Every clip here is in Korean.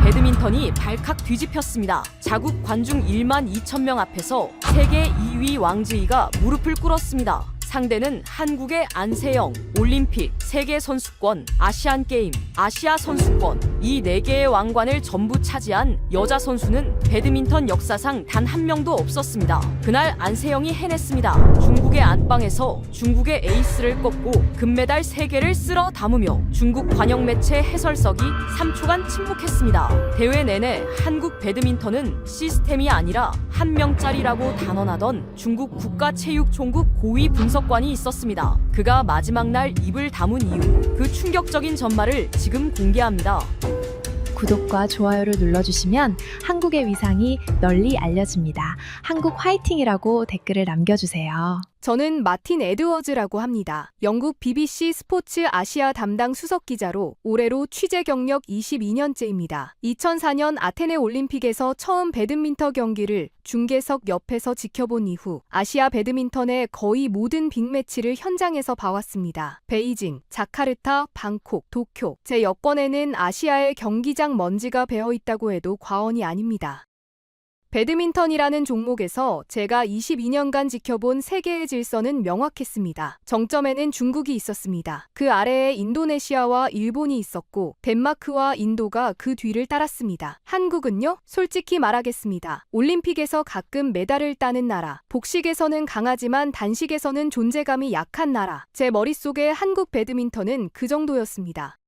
배드민턴이 발칵 뒤집혔습니다. 자국 관중 1만 2천 명 앞에서 세계 2위 왕지이가 무릎을 꿇었습니다. 상대는 한국의 안세영, 올림픽, 세계선수권, 아시안게임, 아시아 선수권 이 4개의 왕관을 전부 차지한 여자 선수는 배드민턴 역사상 단 한 명도 없었습니다. 그날 안세영이 해냈습니다. 중국의 안방에서 중국의 에이스를 꺾고 금메달 3개를 쓸어 담으며 중국 관영 매체 해설석이 3초간 침묵했습니다. 대회 내내 한국 배드민턴은 시스템이 아니라 한 명짜리라고 단언하던 중국 국가체육총국 고위 분석관이 있었습니다. 그가 마지막 날 입을 다문 이유, 그 충격적인 전말을 지금 공개합니다. 구독과 좋아요를 눌러주시면 한국의 위상이 널리 알려집니다. 한국 화이팅이라고 댓글을 남겨주세요. 저는 마틴 에드워즈라고 합니다. 영국 BBC 스포츠 아시아 담당 수석 기자로 올해로 취재 경력 22년째입니다. 2004년 아테네 올림픽에서 처음 배드민턴 경기를 중계석 옆에서 지켜본 이후 아시아 배드민턴의 거의 모든 빅매치를 현장에서 봐왔습니다. 베이징, 자카르타, 방콕, 도쿄. 제 여권에는 아시아의 경기장 먼지가 배어 있다고 해도 과언이 아닙니다. 배드민턴이라는 종목에서 제가 22년간 지켜본 세계의 질서는 명확했습니다. 정점에는 중국이 있었습니다. 그 아래에 인도네시아와 일본이 있었고 덴마크와 인도가 그 뒤를 따랐습니다. 한국은요? 솔직히 말하겠습니다. 올림픽에서 가끔 메달을 따는 나라, 복식에서는 강하지만 단식에서는 존재감이 약한 나라. 제 머릿속에 한국 배드민턴은 그 정도였습니다.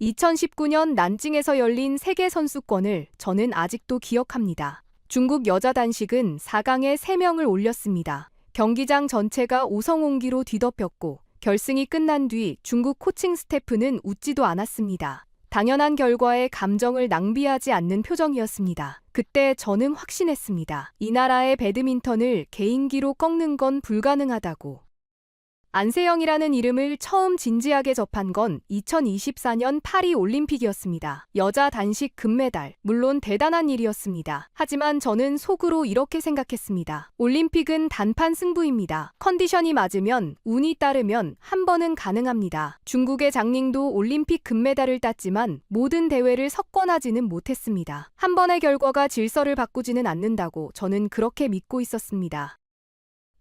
2019년 난징에서 열린 세계선수권을 저는 아직도 기억합니다. 중국 여자 단식은 4강에 3명을 올렸습니다. 경기장 전체가 오성옹기로 뒤덮였고 결승이 끝난 뒤 중국 코칭 스태프는 웃지도 않았습니다. 당연한 결과에 감정을 낭비하지 않는 표정이었습니다. 그때 저는 확신했습니다. 이 나라의 배드민턴을 개인기로 꺾는 건 불가능하다고. 안세영이라는 이름을 처음 진지하게 접한 건 2024년 파리 올림픽이었습니다. 여자 단식 금메달, 물론 대단한 일이었습니다. 하지만 저는 속으로 이렇게 생각했습니다. 올림픽은 단판 승부입니다. 컨디션이 맞으면, 운이 따르면 한 번은 가능합니다. 중국의 장닝도 올림픽 금메달을 땄지만 모든 대회를 석권하지는 못했습니다. 한 번의 결과가 질서를 바꾸지는 않는다고 저는 그렇게 믿고 있었습니다.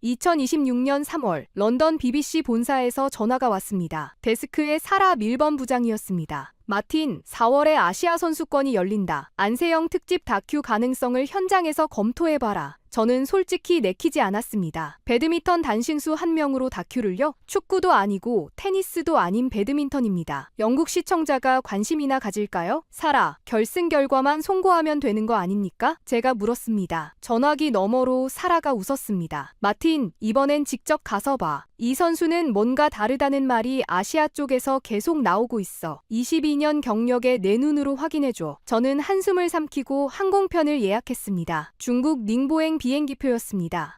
2026년 3월 런던 BBC 본사에서 전화가 왔습니다. 데스크의 사라 밀번 부장이었습니다. 마틴, 4월에 아시아 선수권이 열린다. 안세영 특집 다큐 가능성을 현장에서 검토해봐라. 저는 솔직히 내키지 않았습니다. 배드민턴 단신수 한 명으로 다큐를요? 축구도 아니고 테니스도 아닌 배드민턴입니다. 영국 시청자가 관심이나 가질까요? 사라, 결승 결과만 송고하면 되는 거 아닙니까? 제가 물었습니다. 전화기 너머로 사라가 웃었습니다. 마틴, 이번엔 직접 가서 봐. 이 선수는 뭔가 다르다는 말이 아시아 쪽에서 계속 나오고 있어. 22년 경력에 내 눈으로 확인해줘. 저는 한숨을 삼키고 항공편을 예약했습니다. 중국 닝보행 비행기표였습니다.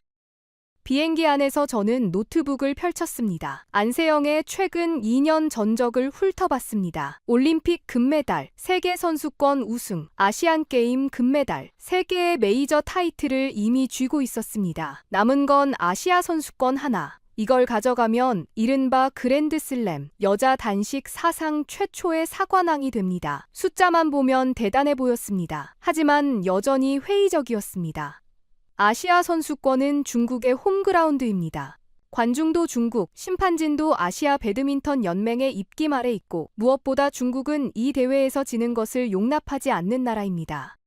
비행기 안에서 저는 노트북을 펼쳤습니다. 안세영의 최근 2년 전적을 훑어봤습니다. 올림픽 금메달, 세계선수권 우승, 아시안게임 금메달, 3개의 메이저 타이틀을 이미 쥐고 있었습니다. 남은 건 아시아 선수권 하나. 이걸 가져가면 이른바 그랜드슬램, 여자 단식 사상 최초의 사관왕이 됩니다. 숫자만 보면 대단해 보였습니다. 하지만 여전히 회의적이었습니다. 아시아 선수권은 중국의 홈그라운드입니다. 관중도 중국, 심판진도 아시아 배드민턴 연맹의 입김 아래 있고 무엇보다 중국은 이 대회에서 지는 것을 용납하지 않는 나라입니다.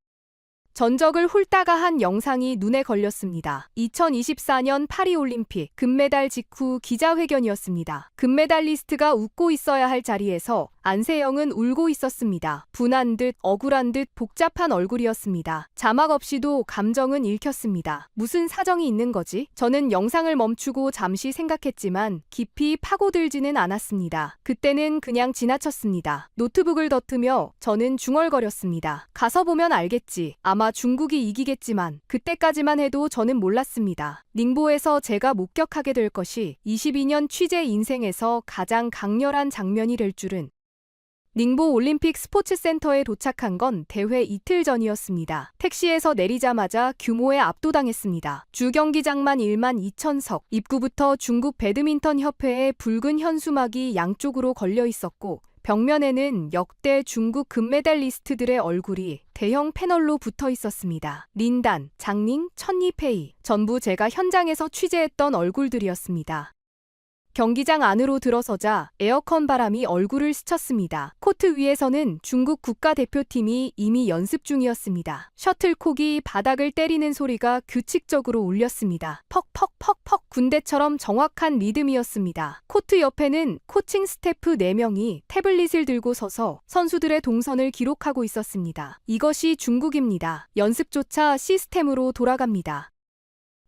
전적을 훑다가 한 영상이 눈에 걸렸습니다. 2024년 파리올림픽 금메달 직후 기자회견이었습니다. 금메달리스트가 웃고 있어야 할 자리에서 안세영은 울고 있었습니다. 분한 듯 억울한 듯 복잡한 얼굴이었습니다. 자막 없이도 감정은 읽혔습니다. 무슨 사정이 있는 거지? 저는 영상을 멈추고 잠시 생각했지만 깊이 파고들지는 않았습니다. 그때는 그냥 지나쳤습니다. 노트북을 덮으며 저는 중얼거렸습니다. 가서 보면 알겠지. 아마 중국이 이기겠지만 그때까지만 해도 저는 몰랐습니다. 닝보에서 제가 목격하게 될 것이 22년 취재 인생에서 가장 강렬한 장면이 될 줄은. 닝보 올림픽 스포츠센터에 도착한 건 대회 이틀 전이었습니다. 택시에서 내리자마자 규모에 압도당했습니다. 주 경기장만 1만 2천석, 입구부터 중국 배드민턴 협회의 붉은 현수막이 양쪽으로 걸려 있었고 벽면에는 역대 중국 금메달리스트들의 얼굴이 대형 패널로 붙어 있었습니다. 린단, 장닝, 천리페이 전부 제가 현장에서 취재했던 얼굴들이었습니다. 경기장 안으로 들어서자 에어컨 바람이 얼굴을 스쳤습니다. 코트 위에서는 중국 국가대표팀이 이미 연습 중이었습니다. 셔틀콕이 바닥을 때리는 소리가 규칙적으로 울렸습니다. 퍽퍽퍽퍽 군대처럼 정확한 리듬이었습니다. 코트 옆에는 코칭 스태프 4명이 태블릿을 들고 서서 선수들의 동선을 기록하고 있었습니다. 이것이 중국입니다. 연습조차 시스템으로 돌아갑니다.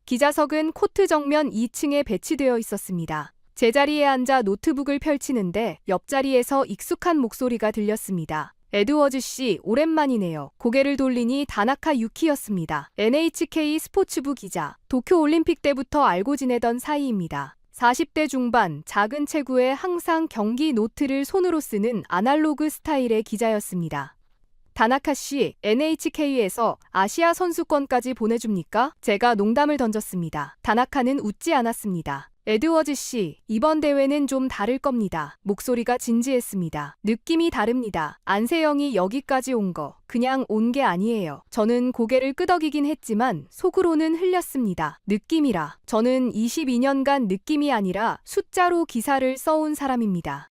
기자석은 코트 정면 2층에 배치되어 있었습니다. 제자리에 앉아 노트북을 펼치는데 옆자리에서 익숙한 목소리가 들렸습니다. 에드워즈 씨, 오랜만이네요. 고개를 돌리니 다나카 유키였습니다. NHK 스포츠부 기자. 도쿄올림픽 때부터 알고 지내던 사이입니다. 40대 중반, 작은 체구에 항상 경기 노트를 손으로 쓰는 아날로그 스타일의 기자였습니다. 다나카 씨, NHK에서 아시아 선수권까지 보내줍니까? 제가 농담을 던졌습니다. 다나카는 웃지 않았습니다. 에드워즈 씨, 이번 대회는 좀 다를 겁니다. 목소리가 진지했습니다. 느낌이 다릅니다. 안세영이 여기까지 온 거 그냥 온 게 아니에요. 저는 고개를 끄덕이긴 했지만 속으로는 흘렸습니다. 느낌이라. 저는 22년간 느낌이 아니라 숫자로 기사를 써온 사람입니다.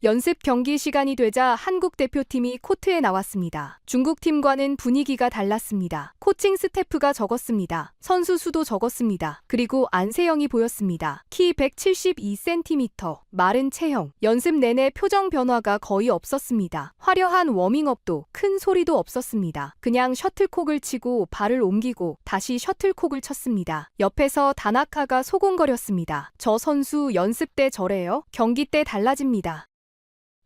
연습 경기 시간이 되자 한국 대표팀이 코트에 나왔습니다. 중국 팀과는 분위기가 달랐습니다. 코칭 스태프가 적었습니다. 선수 수도 적었습니다. 그리고 안세영이 보였습니다. 키 172cm, 마른 체형. 연습 내내 표정 변화가 거의 없었습니다. 화려한 워밍업도 큰 소리도 없었습니다. 그냥 셔틀콕을 치고 발을 옮기고 다시 셔틀콕을 쳤습니다. 옆에서 다나카가 소곤거렸습니다. 저 선수 연습 때 저래요? 경기 때 달라집니다.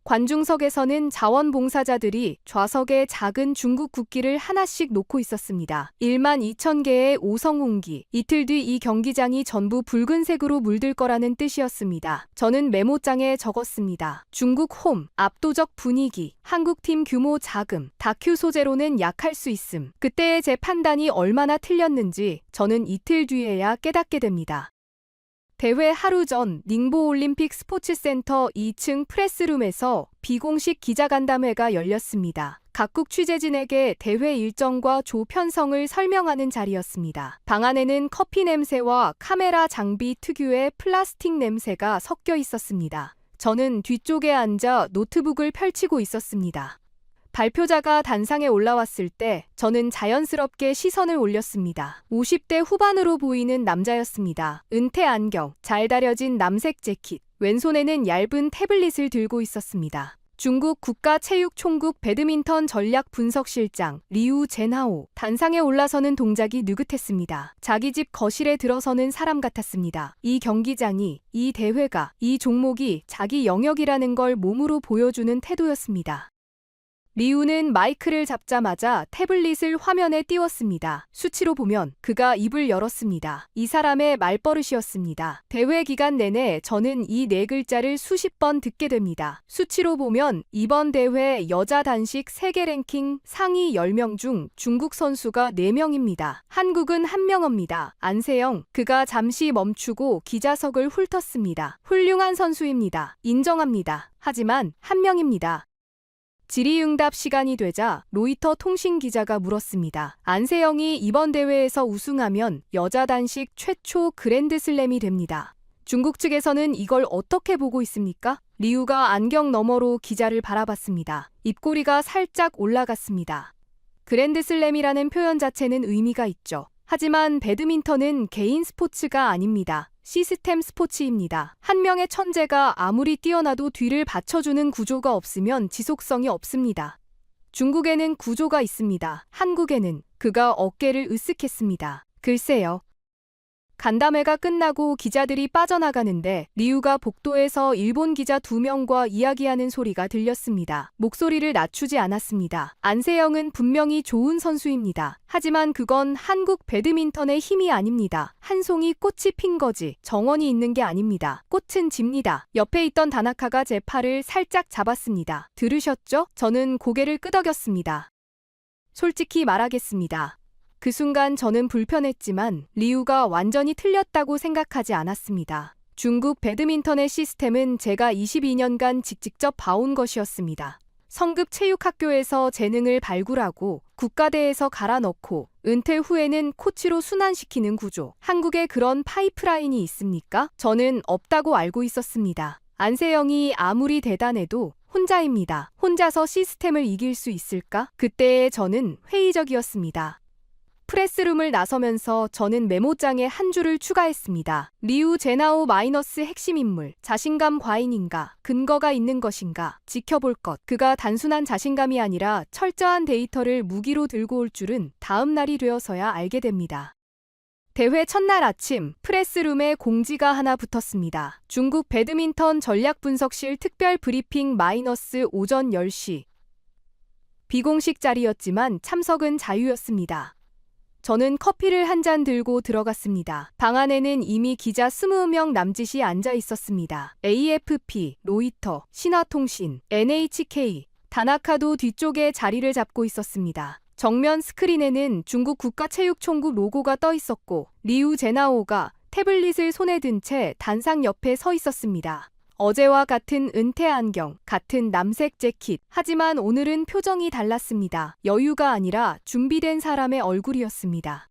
관중석에서는 자원봉사자들이 좌석에 작은 중국 국기를 하나씩 놓고 있었습니다. 12,000개의 오성홍기. 이틀 뒤 이 경기장이 전부 붉은색으로 물들 거라는 뜻이었습니다. 저는 메모장에 적었습니다. 중국 홈, 압도적 분위기, 한국팀 규모 자금, 다큐 소재로는 약할 수 있음. 그때의 제 판단이 얼마나 틀렸는지 저는 이틀 뒤에야 깨닫게 됩니다. 대회 하루 전 닝보 올림픽 스포츠센터 2층 프레스룸에서 비공식 기자간담회가 열렸습니다. 각국 취재진에게 대회 일정과 조 편성을 설명하는 자리였습니다. 방 안에는 커피 냄새와 카메라 장비 특유의 플라스틱 냄새가 섞여 있었습니다. 저는 뒤쪽에 앉아 노트북을 펼치고 있었습니다. 발표자가 단상에 올라왔을 때 저는 자연스럽게 시선을 올렸습니다. 50대 후반으로 보이는 남자였습니다. 은퇴 안경, 잘 다려진 남색 재킷, 왼손에는 얇은 태블릿을 들고 있었습니다. 중국 국가체육총국 배드민턴 전략 분석실장 리우 제나오. 단상에 올라서는 동작이 느긋했습니다. 자기 집 거실에 들어서는 사람 같았습니다. 이 경기장이, 이 대회가, 이 종목이 자기 영역이라는 걸 몸으로 보여주는 태도였습니다. 리우는 마이크를 잡자마자 태블릿을 화면에 띄웠습니다. 수치로 보면 그가 입을 열었습니다. 이 사람의 말버릇이었습니다. 대회 기간 내내 저는 이 4글자를 수십 번 듣게 됩니다. 수치로 보면 이번 대회 여자 단식 세계 랭킹 상위 10명 중 중국 선수가 4명입니다. 한국은 1명입니다. 안세영. 그가 잠시 멈추고 기자석을 훑었습니다. 훌륭한 선수입니다. 인정합니다. 하지만 1명입니다. 질의응답 시간이 되자 로이터 통신 기자가 물었습니다. 안세영이 이번 대회에서 우승하면 여자 단식 최초 그랜드슬램이 됩니다. 중국 측에서는 이걸 어떻게 보고 있습니까? 리우가 안경 너머로 기자를 바라봤습니다. 입꼬리가 살짝 올라갔습니다. 그랜드슬램이라는 표현 자체는 의미가 있죠. 하지만 배드민턴은 개인 스포츠가 아닙니다. 시스템 스포츠입니다. 한 명의 천재가 아무리 뛰어나도 뒤를 받쳐주는 구조가 없으면 지속성이 없습니다. 중국에는 구조가 있습니다. 한국에는. 그가 어깨를 으쓱했습니다. 글쎄요. 간담회가 끝나고 기자들이 빠져나가는데 리우가 복도에서 일본 기자 2명과 이야기하는 소리가 들렸습니다. 목소리를 낮추지 않았습니다. 안세영은 분명히 좋은 선수입니다. 하지만 그건 한국 배드민턴의 힘이 아닙니다. 한 송이 꽃이 핀 거지 정원이 있는 게 아닙니다. 꽃은 집니다. 옆에 있던 다나카가 제 팔을 살짝 잡았습니다. 들으셨죠? 저는 고개를 끄덕였습니다. 솔직히 말하겠습니다. 그 순간 저는 불편했지만 리우가 완전히 틀렸다고 생각하지 않았습니다. 중국 배드민턴의 시스템은 제가 22년간 직접 봐온 것이었습니다. 성급 체육학교에서 재능을 발굴하고 국가대에서 갈아넣고 은퇴 후에는 코치로 순환시키는 구조. 한국에 그런 파이프라인이 있습니까? 저는 없다고 알고 있었습니다. 안세영이 아무리 대단해도 혼자입니다. 혼자서 시스템을 이길 수 있을까? 그때의 저는 회의적이었습니다. 프레스룸을 나서면서 저는 메모장에 한 줄을 추가했습니다. 리우 제나오 마이너스 핵심 인물. 자신감 과잉인가? 근거가 있는 것인가? 지켜볼 것. 그가 단순한 자신감이 아니라 철저한 데이터를 무기로 들고 올 줄은 다음 날이 되어서야 알게 됩니다. 대회 첫날 아침 프레스룸에 공지가 하나 붙었습니다. 중국 배드민턴 전략분석실 특별 브리핑 마이너스 오전 10시. 비공식 자리였지만 참석은 자유였습니다. 저는 커피를 한 잔 들고 들어갔습니다. 방 안에는 이미 기자 20명 남짓이 앉아 있었습니다. AFP, 로이터, 신화통신, NHK, 다나카도 뒤쪽에 자리를 잡고 있었습니다. 정면 스크린에는 중국 국가체육총국 로고가 떠 있었고 리우 제나오가 태블릿을 손에 든 채 단상 옆에 서 있었습니다. 어제와 같은 은퇴 안경, 같은 남색 재킷. 하지만 오늘은 표정이 달랐습니다. 여유가 아니라 준비된 사람의 얼굴이었습니다.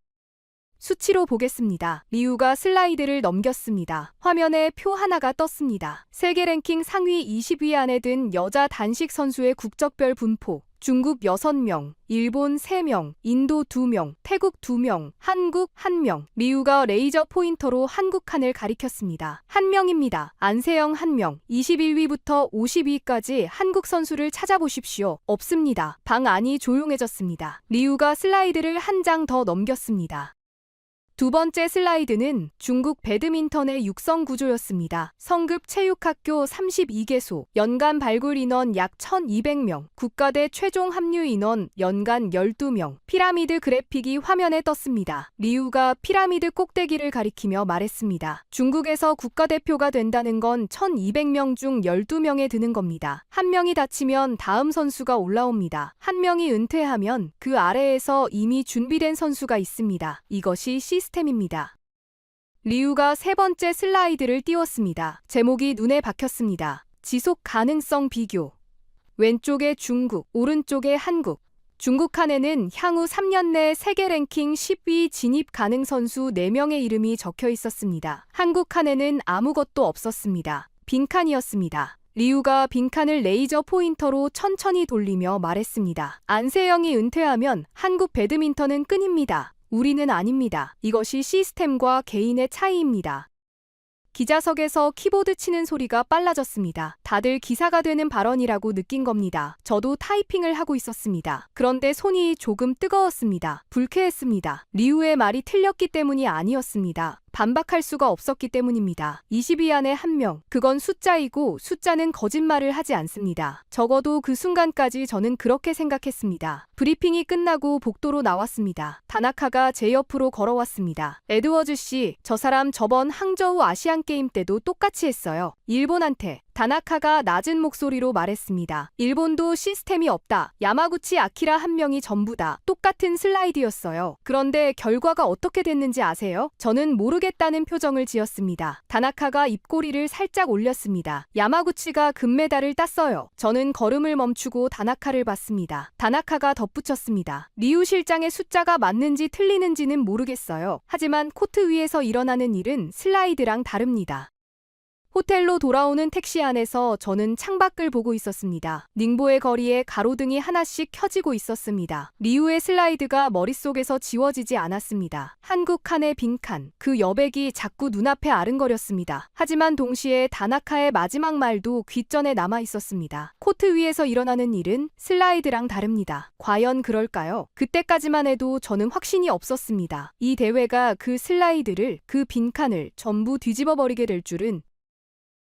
수치로 보겠습니다. 리우가 슬라이드를 넘겼습니다. 화면에 표 하나가 떴습니다. 세계 랭킹 상위 20위 안에 든 여자 단식 선수의 국적별 분포. 중국 6명, 일본 3명, 인도 2명, 태국 2명, 한국 1명. 리우가 레이저 포인터로 한국 칸을 가리켰습니다. 1명입니다. 안세영 1명. 21위부터 50위까지 한국 선수를 찾아보십시오. 없습니다. 방 안이 조용해졌습니다. 리우가 슬라이드를 한 장 더 넘겼습니다. 두 번째 슬라이드는 중국 배드민턴의 육성 구조였습니다. 성급 체육학교 32개소, 연간 발굴 인원 약 1200명, 국가대 최종 합류 인원 연간 12명, 피라미드 그래픽이 화면에 떴습니다. 리우가 피라미드 꼭대기를 가리키며 말했습니다. 중국에서 국가대표가 된다는 건 1200명 중 12명에 드는 겁니다. 한 명이 다치면 다음 선수가 올라옵니다. 한 명이 은퇴하면 그 아래에서 이미 준비된 선수가 있습니다. 이것이 시스템입니다. 리우가 세 번째 슬라이드를 띄웠습니다. 제목이 눈에 박혔습니다. 지속 가능성 비교. 왼쪽에 중국, 오른쪽에 한국. 중국 칸에는 향후 3년 내 세계 랭킹 10위 진입 가능 선수 4명의 이름이 적혀 있었습니다. 한국 칸에는 아무것도 없었습니다. 빈칸이었습니다. 리우가 빈칸을 레이저 포인터로 천천히 돌리며 말했습니다. 안세영이 은퇴하면 한국 배드민턴은 끈입니다. 우리는 아닙니다. 이것이 시스템과 개인의 차이입니다. 기자석에서 키보드 치는 소리가 빨라졌습니다. 다들 기사가 되는 발언이라고 느낀 겁니다. 저도 타이핑을 하고 있었습니다. 그런데 손이 조금 뜨거웠습니다. 불쾌했습니다. 리우의 말이 틀렸기 때문이 아니었습니다. 반박할 수가 없었기 때문입니다. 20위 안에 1명. 그건 숫자이고 숫자는 거짓말을 하지 않습니다. 적어도 그 순간까지 저는 그렇게 생각했습니다. 브리핑이 끝나고 복도로 나왔습니다. 다나카가 제 옆으로 걸어왔습니다. 에드워즈 씨, 저 사람 저번 항저우 아시안게임 때도 똑같이 했어요. 일본한테. 다나카가 낮은 목소리로 말했습니다. 일본도 시스템이 없다. 야마구치 아키라 1명이 전부다. 똑같은 슬라이드였어요. 그런데 결과가 어떻게 됐는지 아세요? 저는 모르겠다는 표정을 지었습니다. 다나카가 입꼬리를 살짝 올렸습니다. 야마구치가 금메달을 땄어요. 저는 걸음을 멈추고 다나카를 봤습니다. 다나카가 덧붙였습니다. 리우 실장의 숫자가 맞는지 틀리는지는 모르겠어요. 하지만 코트 위에서 일어나는 일은 슬라이드랑 다릅니다. 호텔로 돌아오는 택시 안에서 저는 창밖을 보고 있었습니다. 닝보의 거리에 가로등이 하나씩 켜지고 있었습니다. 리우의 슬라이드가 머릿속에서 지워지지 않았습니다. 한국 칸의 빈칸, 그 여백이 자꾸 눈앞에 아른거렸습니다. 하지만 동시에 다나카의 마지막 말도 귓전에 남아 있었습니다. 코트 위에서 일어나는 일은 슬라이드랑 다릅니다. 과연 그럴까요? 그때까지만 해도 저는 확신이 없었습니다. 이 대회가 그 슬라이드를, 그 빈칸을 전부 뒤집어버리게 될 줄은.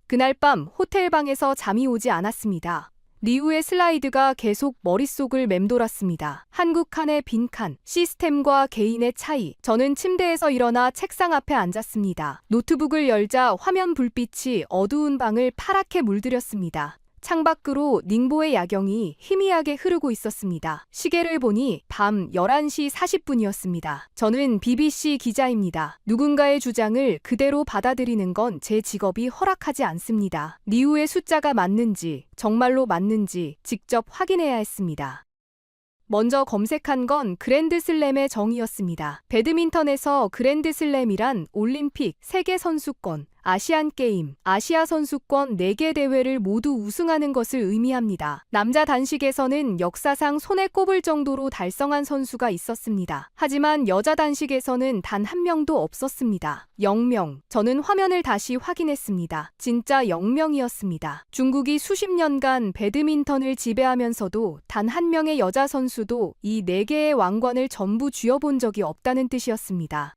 그날 밤 호텔방에서 잠이 오지 않았습니다. 리우의 슬라이드가 계속 머릿속을 맴돌았습니다. 한국 칸의 빈칸, 시스템과 개인의 차이. 저는 침대에서 일어나 책상 앞에 앉았습니다. 노트북을 열자 화면 불빛이 어두운 방을 파랗게 물들였습니다. 창밖으로 닝보의 야경이 희미하게 흐르고 있었습니다. 시계를 보니 밤 11시 40분이었습니다. 저는 BBC 기자입니다. 누군가의 주장을 그대로 받아들이는 건 제 직업이 허락하지 않습니다. 리우의 숫자가 맞는지, 정말로 맞는지 직접 확인해야 했습니다. 먼저 검색한 건 그랜드슬램의 정의였습니다. 배드민턴에서 그랜드슬램이란 올림픽, 세계선수권, 아시안게임, 아시아선수권 4개 대회를 모두 우승하는 것을 의미합니다. 남자 단식에서는 역사상 손에 꼽을 정도로 달성한 선수가 있었습니다. 하지만 여자 단식에서는 단 한 명도 없었습니다. 0명. 저는 화면을 다시 확인했습니다. 진짜 0명이었습니다. 중국이 수십 년간 배드민턴을 지배하면서도 단 한 명의 여자 선수도 이 4개의 왕관을 전부 쥐어본 적이 없다는 뜻이었습니다.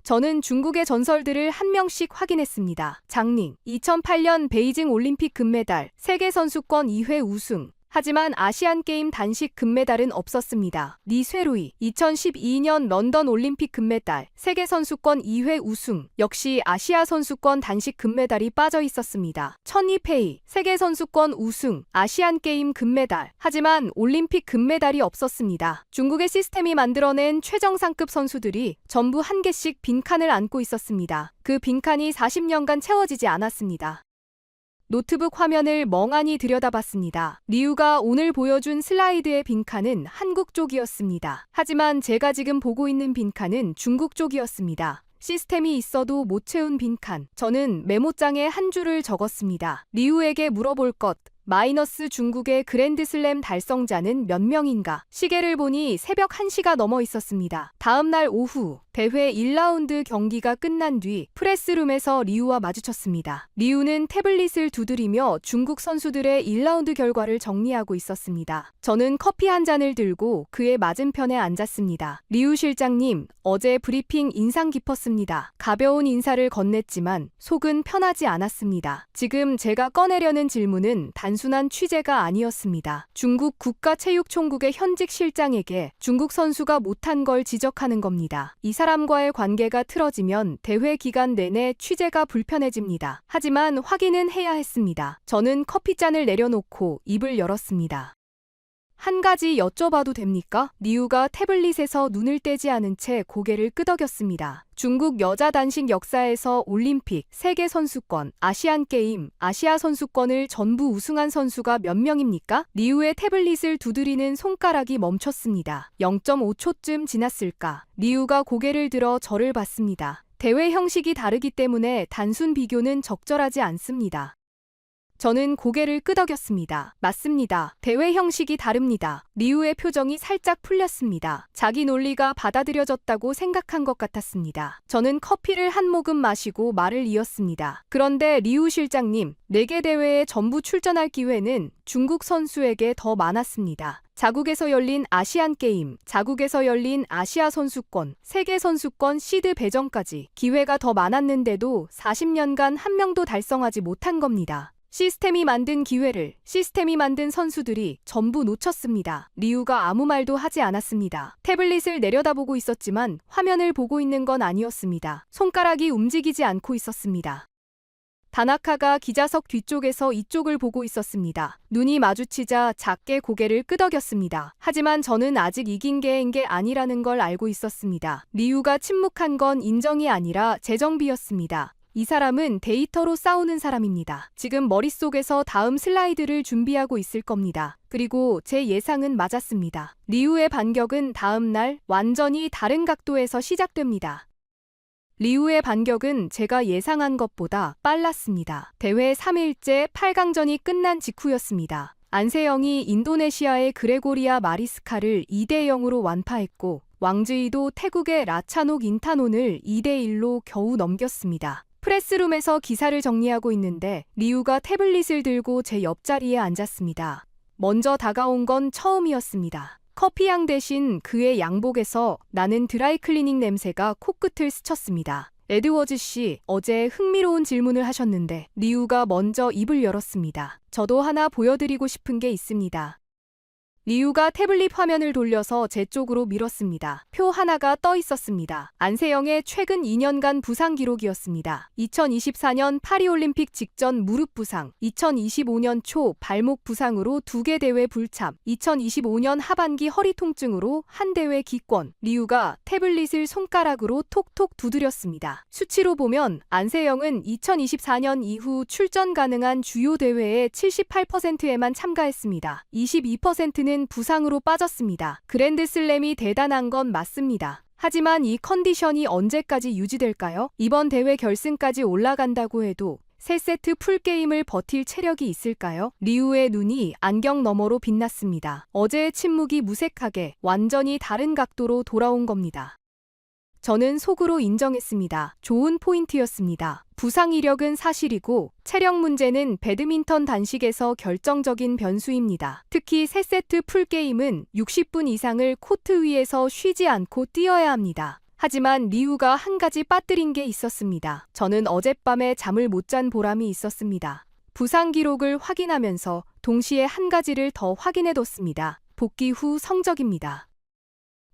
저는 중국의 전설들을 한 명씩 확인했습니다. 장닝, 2008년 베이징 올림픽 금메달, 세계선수권 2회 우승. 하지만 아시안게임 단식 금메달은 없었습니다. 리쇠루이, 2012년 런던 올림픽 금메달, 세계선수권 2회 우승. 역시 아시아선수권 단식 금메달이 빠져 있었습니다. 천이페이, 세계선수권 우승, 아시안게임 금메달. 하지만 올림픽 금메달이 없었습니다. 중국의 시스템이 만들어낸 최정상급 선수들이 전부 한 개씩 빈칸을 안고 있었습니다. 그 빈칸이 40년간 채워지지 않았습니다. 노트북 화면을 멍하니 들여다봤습니다. 리우가 오늘 보여준 슬라이드의 빈칸은 한국 쪽이었습니다. 하지만 제가 지금 보고 있는 빈칸은 중국 쪽이었습니다. 시스템이 있어도 못 채운 빈칸. 저는 메모장에 한 줄을 적었습니다. 리우에게 물어볼 것. 마이너스 중국의 그랜드슬램 달성자는 몇 명인가? 시계를 보니 새벽 1시가 넘어 있었습니다. 다음 날 오후 대회 1라운드 경기가 끝난 뒤 프레스룸에서 리우와 마주쳤습니다. 리우는 태블릿을 두드리며 중국 선수들의 1라운드 결과를 정리하고 있었습니다. 저는 커피 한 잔을 들고 그의 맞은편에 앉았습니다. 리우 실장님, 어제 브리핑 인상 깊었습니다. 가벼운 인사를 건넸지만 속은 편하지 않았습니다. 지금 제가 꺼내려는 질문은 단순한 취재가 아니었습니다. 중국 국가체육총국의 현직 실장에게 중국 선수가 못한 걸 지적하는 겁니다. 이 사람과의 관계가 틀어지면 대회 기간 내내 취재가 불편해집니다. 하지만 확인은 해야 했습니다. 저는 커피잔을 내려놓고 입을 열었습니다. 한 가지 여쭤봐도 됩니까? 리우가 태블릿에서 눈을 떼지 않은 채 고개를 끄덕였습니다. 중국 여자 단식 역사에서 올림픽, 세계선수권, 아시안게임, 아시아선수권을 전부 우승한 선수가 몇 명입니까? 리우의 태블릿을 두드리는 손가락이 멈췄습니다. 0.5초쯤 지났을까? 리우가 고개를 들어 저를 봤습니다. 대회 형식이 다르기 때문에 단순 비교는 적절하지 않습니다. 저는 고개를 끄덕였습니다. 맞습니다. 대회 형식이 다릅니다. 리우의 표정이 살짝 풀렸습니다. 자기 논리가 받아들여졌다고 생각한 것 같았습니다. 저는 커피를 한 모금 마시고 말을 이었습니다. 그런데 리우 실장님, 4개 대회에 전부 출전할 기회는 중국 선수에게 더 많았습니다. 자국에서 열린 아시안게임, 자국에서 열린 아시아선수권, 세계선수권 시드 배정까지 기회가 더 많았는데도 40년간 한 명도 달성하지 못한 겁니다. 시스템이 만든 기회를 시스템이 만든 선수들이 전부 놓쳤습니다. 리우가 아무 말도 하지 않았습니다. 태블릿을 내려다보고 있었지만 화면을 보고 있는 건 아니었습니다. 손가락이 움직이지 않고 있었습니다. 다나카가 기자석 뒤쪽에서 이쪽을 보고 있었습니다. 눈이 마주치자 작게 고개를 끄덕였습니다. 하지만 저는 아직 이긴 게 아니라는 걸 알고 있었습니다. 리우가 침묵한 건 인정이 아니라 재정비였습니다. 이 사람은 데이터로 싸우는 사람입니다. 지금 머릿속에서 다음 슬라이드를 준비하고 있을 겁니다. 그리고 제 예상은 맞았습니다. 리우의 반격은 다음 날 완전히 다른 각도에서 시작됩니다. 리우의 반격은 제가 예상한 것보다 빨랐습니다. 대회 3일째 8강전이 끝난 직후였습니다. 안세영이 인도네시아의 그레고리아 마리스카를 2대0으로 완파했고 왕즈이도 태국의 라차녹 인타논을 2대1로 겨우 넘겼습니다. 프레스룸에서 기사를 정리하고 있는데 리우가 태블릿을 들고 제 옆자리에 앉았습니다. 먼저 다가온 건 처음이었습니다. 커피향 대신 그의 양복에서 나는 드라이클리닝 냄새가 코끝을 스쳤습니다. 에드워즈 씨, 어제 흥미로운 질문을 하셨는데 리우가 먼저 입을 열었습니다. 저도 하나 보여드리고 싶은 게 있습니다. 리우가 태블릿 화면을 돌려서 제 쪽으로 밀었습니다. 표 하나가 떠 있었습니다. 안세영의 최근 2년간 부상 기록이었습니다. 2024년 파리올림픽 직전 무릎 부상, 2025년 초 발목 부상으로 2개 대회 불참, 2025년 하반기 허리 통증으로 한 대회 기권. 리우가 태블릿을 손가락으로 톡톡 두드렸습니다. 수치로 보면 안세영은 2024년 이후 출전 가능한 주요 대회의 78%에만 참가했습니다. 22%는 부상으로 빠졌습니다. 그랜드슬램이 대단한 건 맞습니다. 하지만 이 컨디션이 언제까지 유지될까요? 이번 대회 결승까지 올라간다고 해도 3세트 풀게임을 버틸 체력이 있을까요? 리우의 눈이 안경 너머로 빛났습니다. 어제의 침묵이 무색하게 완전히 다른 각도로 돌아온 겁니다. 저는 속으로 인정했습니다. 좋은 포인트였습니다. 부상 이력은 사실이고 체력 문제는 배드민턴 단식에서 결정적인 변수입니다. 특히 3세트 풀게임은 60분 이상을 코트 위에서 쉬지 않고 뛰어야 합니다. 하지만 리우가 한 가지 빠뜨린 게 있었습니다. 저는 어젯밤에 잠을 못 잔 보람이 있었습니다. 부상 기록을 확인하면서 동시에 한 가지를 더 확인해뒀습니다. 복귀 후 성적입니다.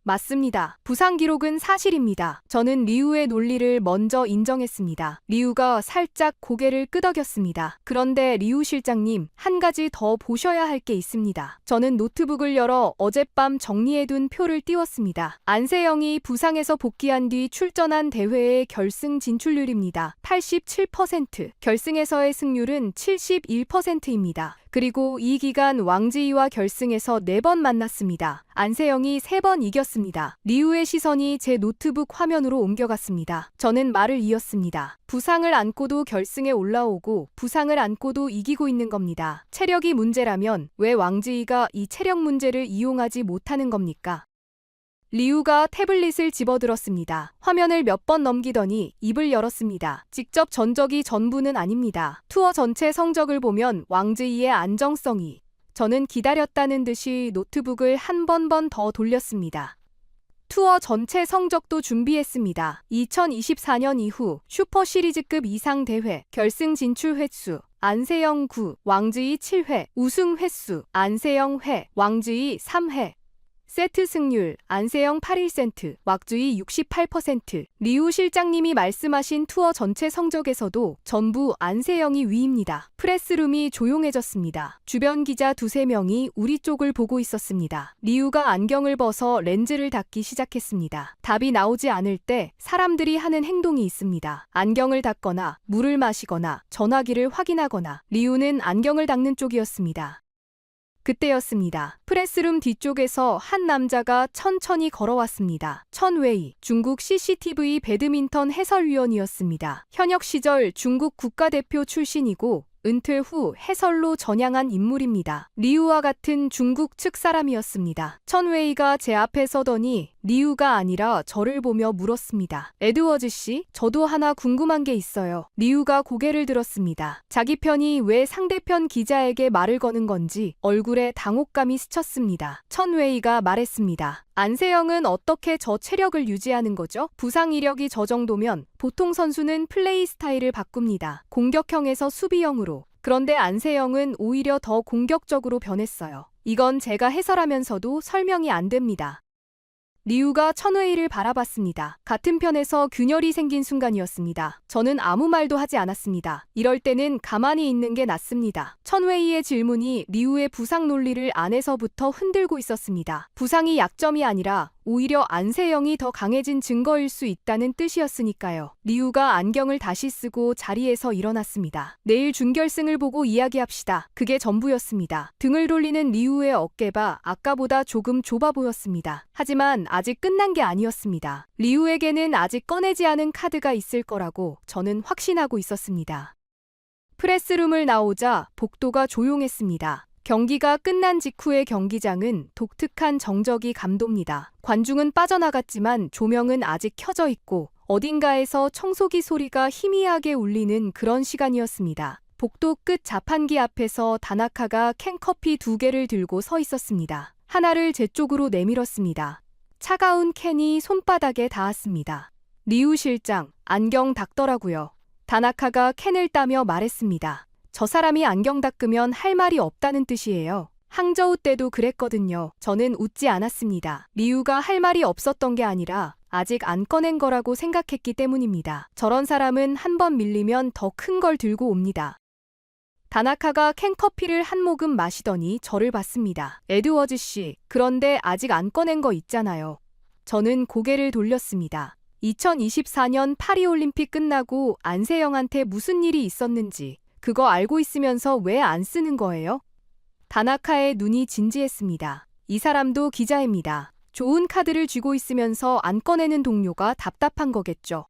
맞습니다. 부상 기록은 사실입니다. 저는 리우의 논리를 먼저 인정했습니다. 리우가 살짝 고개를 끄덕였습니다. 그런데 리우 실장님, 한 가지 더 보셔야 할 게 있습니다. 저는 노트북을 열어 어젯밤 정리해둔 표를 띄웠습니다. 안세영이 부상에서 복귀한 뒤 출전한 대회의 결승 진출률입니다. 87%, 결승에서의 승률은 71%입니다. 그리고 이 기간 왕지이와 결승에서 4번 만났습니다. 안세영이 3번 이겼습니다. 리우의 시선이 제 노트북 화면으로 옮겨갔습니다. 저는 말을 이었습니다. 부상을 안고도 결승에 올라오고 부상을 안고도 이기고 있는 겁니다. 체력이 문제라면 왜 왕지이가 이 체력 문제를 이용하지 못하는 겁니까? 리우가 태블릿을 집어들었습니다. 화면을 몇 번 넘기더니 입을 열었습니다. 직접 전적이 전부는 아닙니다. 투어 전체 성적을 보면 왕지이의 안정성이, 저는 기다렸다는 듯이 노트북을 한 번 더 돌렸습니다. 투어 전체 성적도 준비했습니다. 2024년 이후 슈퍼시리즈급 이상 대회, 결승 진출 횟수, 안세영 9, 왕지이 7회, 우승 횟수, 안세영 회, 왕지이 3회. 세트 승률, 안세영 81센트, 왁주이 68%. 리우 실장님이 말씀하신 투어 전체 성적에서도 전부 안세영이 위입니다. 프레스룸이 조용해졌습니다. 주변 기자 2~3명이 우리 쪽을 보고 있었습니다. 리우가 안경을 벗어 렌즈를 닦기 시작했습니다. 답이 나오지 않을 때 사람들이 하는 행동이 있습니다. 안경을 닦거나, 물을 마시거나, 전화기를 확인하거나. 리우는 안경을 닦는 쪽이었습니다. 그때였습니다. 프레스룸 뒤쪽에서 한 남자가 천천히 걸어왔습니다. 천웨이, 중국 CCTV 배드민턴 해설위원이었습니다. 현역 시절 중국 국가대표 출신이고 은퇴 후 해설로 전향한 인물입니다. 리우와 같은 중국 측 사람이었습니다. 천웨이가 제 앞에 서더니 리우가 아니라 저를 보며 물었습니다. 에드워즈 씨, 저도 하나 궁금한 게 있어요. 리우가 고개를 들었습니다. 자기 편이 왜 상대편 기자에게 말을 거는 건지 얼굴에 당혹감이 스쳤습니다. 천웨이가 말했습니다. 안세영은 어떻게 저 체력을 유지하는 거죠? 부상 이력이 저 정도면 보통 선수는 플레이 스타일을 바꿉니다. 공격형에서 수비형으로. 그런데 안세영은 오히려 더 공격적으로 변했어요. 이건 제가 해설하면서도 설명이 안 됩니다. 리우가 천웨이를 바라봤습니다. 같은 편에서 균열이 생긴 순간이었습니다. 저는 아무 말도 하지 않았습니다. 이럴 때는 가만히 있는 게 낫습니다. 천웨이의 질문이 리우의 부상 논리를 안에서부터 흔들고 있었습니다. 부상이 약점이 아니라 오히려 안세영이 더 강해진 증거일 수 있다는 뜻이었으니까요. 리우가 안경을 다시 쓰고 자리에서 일어났습니다. 내일 준결승을 보고 이야기합시다. 그게 전부였습니다. 등을 돌리는 리우의 어깨가 아까보다 조금 좁아 보였습니다. 하지만 아직 끝난 게 아니었습니다. 리우에게는 아직 꺼내지 않은 카드가 있을 거라고 저는 확신하고 있었습니다. 프레스룸을 나오자 복도가 조용했습니다. 경기가 끝난 직후의 경기장은 독특한 정적이 감돕니다. 관중은 빠져나갔지만 조명은 아직 켜져 있고 어딘가에서 청소기 소리가 희미하게 울리는 그런 시간이었습니다. 복도 끝 자판기 앞에서 다나카가 캔커피 2개를 들고 서 있었습니다. 하나를 제 쪽으로 내밀었습니다. 차가운 캔이 손바닥에 닿았습니다. 리우 실장, 안경 닦더라고요. 다나카가 캔을 따며 말했습니다. 저 사람이 안경 닦으면 할 말이 없다는 뜻이에요. 항저우 때도 그랬거든요. 저는 웃지 않았습니다. 리우가 할 말이 없었던 게 아니라 아직 안 꺼낸 거라고 생각했기 때문입니다. 저런 사람은 한 번 밀리면 더 큰 걸 들고 옵니다. 다나카가 캔커피를 한 모금 마시더니 저를 봤습니다. 에드워즈 씨, 그런데 아직 안 꺼낸 거 있잖아요. 저는 고개를 돌렸습니다. 2024년 파리올림픽 끝나고 안세영한테 무슨 일이 있었는지 그거 알고 있으면서 왜 안 쓰는 거예요? 다나카의 눈이 진지했습니다. 이 사람도 기자입니다. 좋은 카드를 쥐고 있으면서 안 꺼내는 동료가 답답한 거겠죠.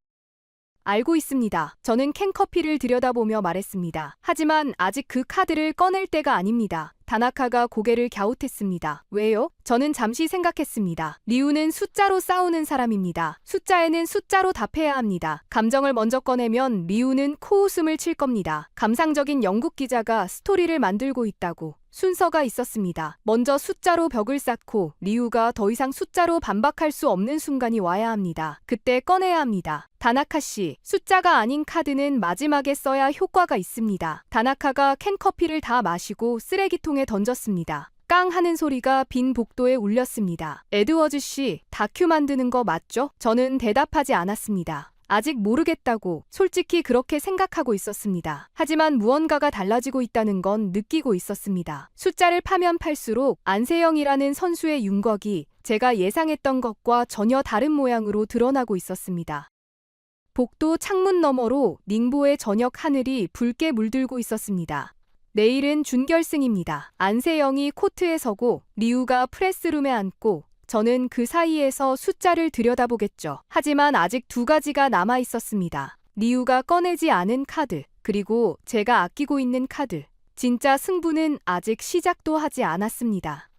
알고 있습니다. 저는 캔커피를 들여다보며 말했습니다. 하지만 아직 그 카드를 꺼낼 때가 아닙니다. 다나카가 고개를 갸웃했습니다. 왜요? 저는 잠시 생각했습니다. 리우는 숫자로 싸우는 사람입니다. 숫자에는 숫자로 답해야 합니다. 감정을 먼저 꺼내면 리우는 코웃음을 칠 겁니다. 감상적인 영국 기자가 스토리를 만들고 있다고. 순서가 있었습니다. 먼저 숫자로 벽을 쌓고 리우가 더 이상 숫자로 반박할 수 없는 순간이 와야 합니다. 그때 꺼내야 합니다. 다나카 씨, 숫자가 아닌 카드는 마지막에 써야 효과가 있습니다. 다나카가 캔커피를 다 마시고 쓰레기통에 던졌습니다. 깡 하는 소리가 빈 복도에 울렸습니다. 에드워즈 씨, 다큐 만드는 거 맞죠? 저는 대답하지 않았습니다. 아직 모르겠다고 솔직히 그렇게 생각하고 있었습니다. 하지만 무언가가 달라지고 있다는 건 느끼고 있었습니다. 숫자를 파면 팔수록 안세영이라는 선수의 윤곽이 제가 예상했던 것과 전혀 다른 모양으로 드러나고 있었습니다. 복도 창문 너머로 닝보의 저녁 하늘이 붉게 물들고 있었습니다. 내일은 준결승입니다. 안세영이 코트에 서고 리우가 프레스룸에 앉고 저는 그 사이에서 숫자를 들여다보겠죠. 하지만 아직 두 가지가 남아 있었습니다. 리우가 꺼내지 않은 카드, 그리고 제가 아끼고 있는 카드. 진짜 승부는 아직 시작도 하지 않았습니다.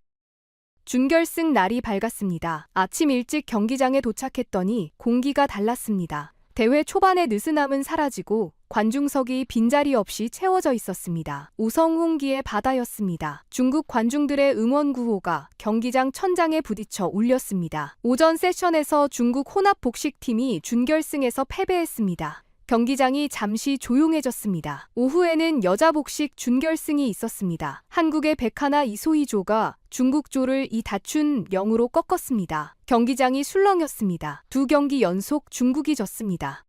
준결승 날이 밝았습니다. 아침 일찍 경기장에 도착했더니 공기가 달랐습니다. 대회 초반의 느슨함은 사라지고 관중석이 빈자리 없이 채워져 있었습니다. 우성홍기의 바다였습니다. 중국 관중들의 응원 구호가 경기장 천장에 부딪혀 울렸습니다. 오전 세션에서 중국 혼합 복식팀이 준결승에서 패배했습니다. 경기장이 잠시 조용해졌습니다. 오후에는 여자 복식 준결승이 있었습니다. 한국의 백하나 이소희조가 중국조를 다춘 0으로 꺾었습니다. 경기장이 술렁였습니다. 두 경기 연속 중국이 졌습니다.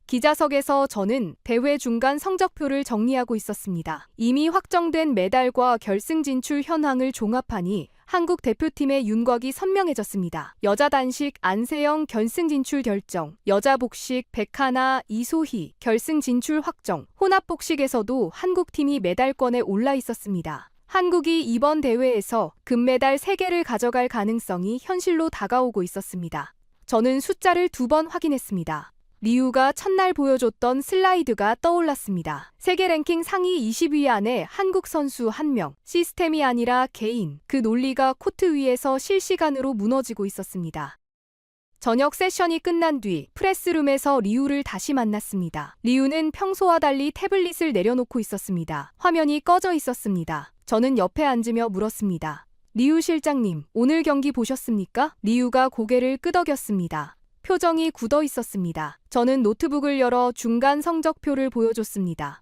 기자석에서 저는 대회 중간 성적표를 정리하고 있었습니다. 이미 확정된 메달과 결승 진출 현황을 종합하니 한국 대표팀의 윤곽이 선명해졌습니다. 여자 단식 안세영 결승 진출 결정, 여자 복식 백하나 이소희 결승 진출 확정, 혼합 복식에서도 한국팀이 메달권에 올라 있었습니다. 한국이 이번 대회에서 금메달 3개를 가져갈 가능성이 현실로 다가오고 있었습니다. 저는 숫자를 2번 확인했습니다. 리우가 첫날 보여줬던 슬라이드가 떠올랐습니다. 세계 랭킹 상위 20위 안에 한국 선수 1명, 시스템이 아니라 개인, 그 논리가 코트 위에서 실시간으로 무너지고 있었습니다. 저녁 세션이 끝난 뒤 프레스룸에서 리우를 다시 만났습니다. 리우는 평소와 달리 태블릿을 내려놓고 있었습니다. 화면이 꺼져 있었습니다. 저는 옆에 앉으며 물었습니다. 리우 실장님, 오늘 경기 보셨습니까? 리우가 고개를 끄덕였습니다. 표정이 굳어 있었습니다. 저는 노트북을 열어 중간 성적표를 보여줬습니다.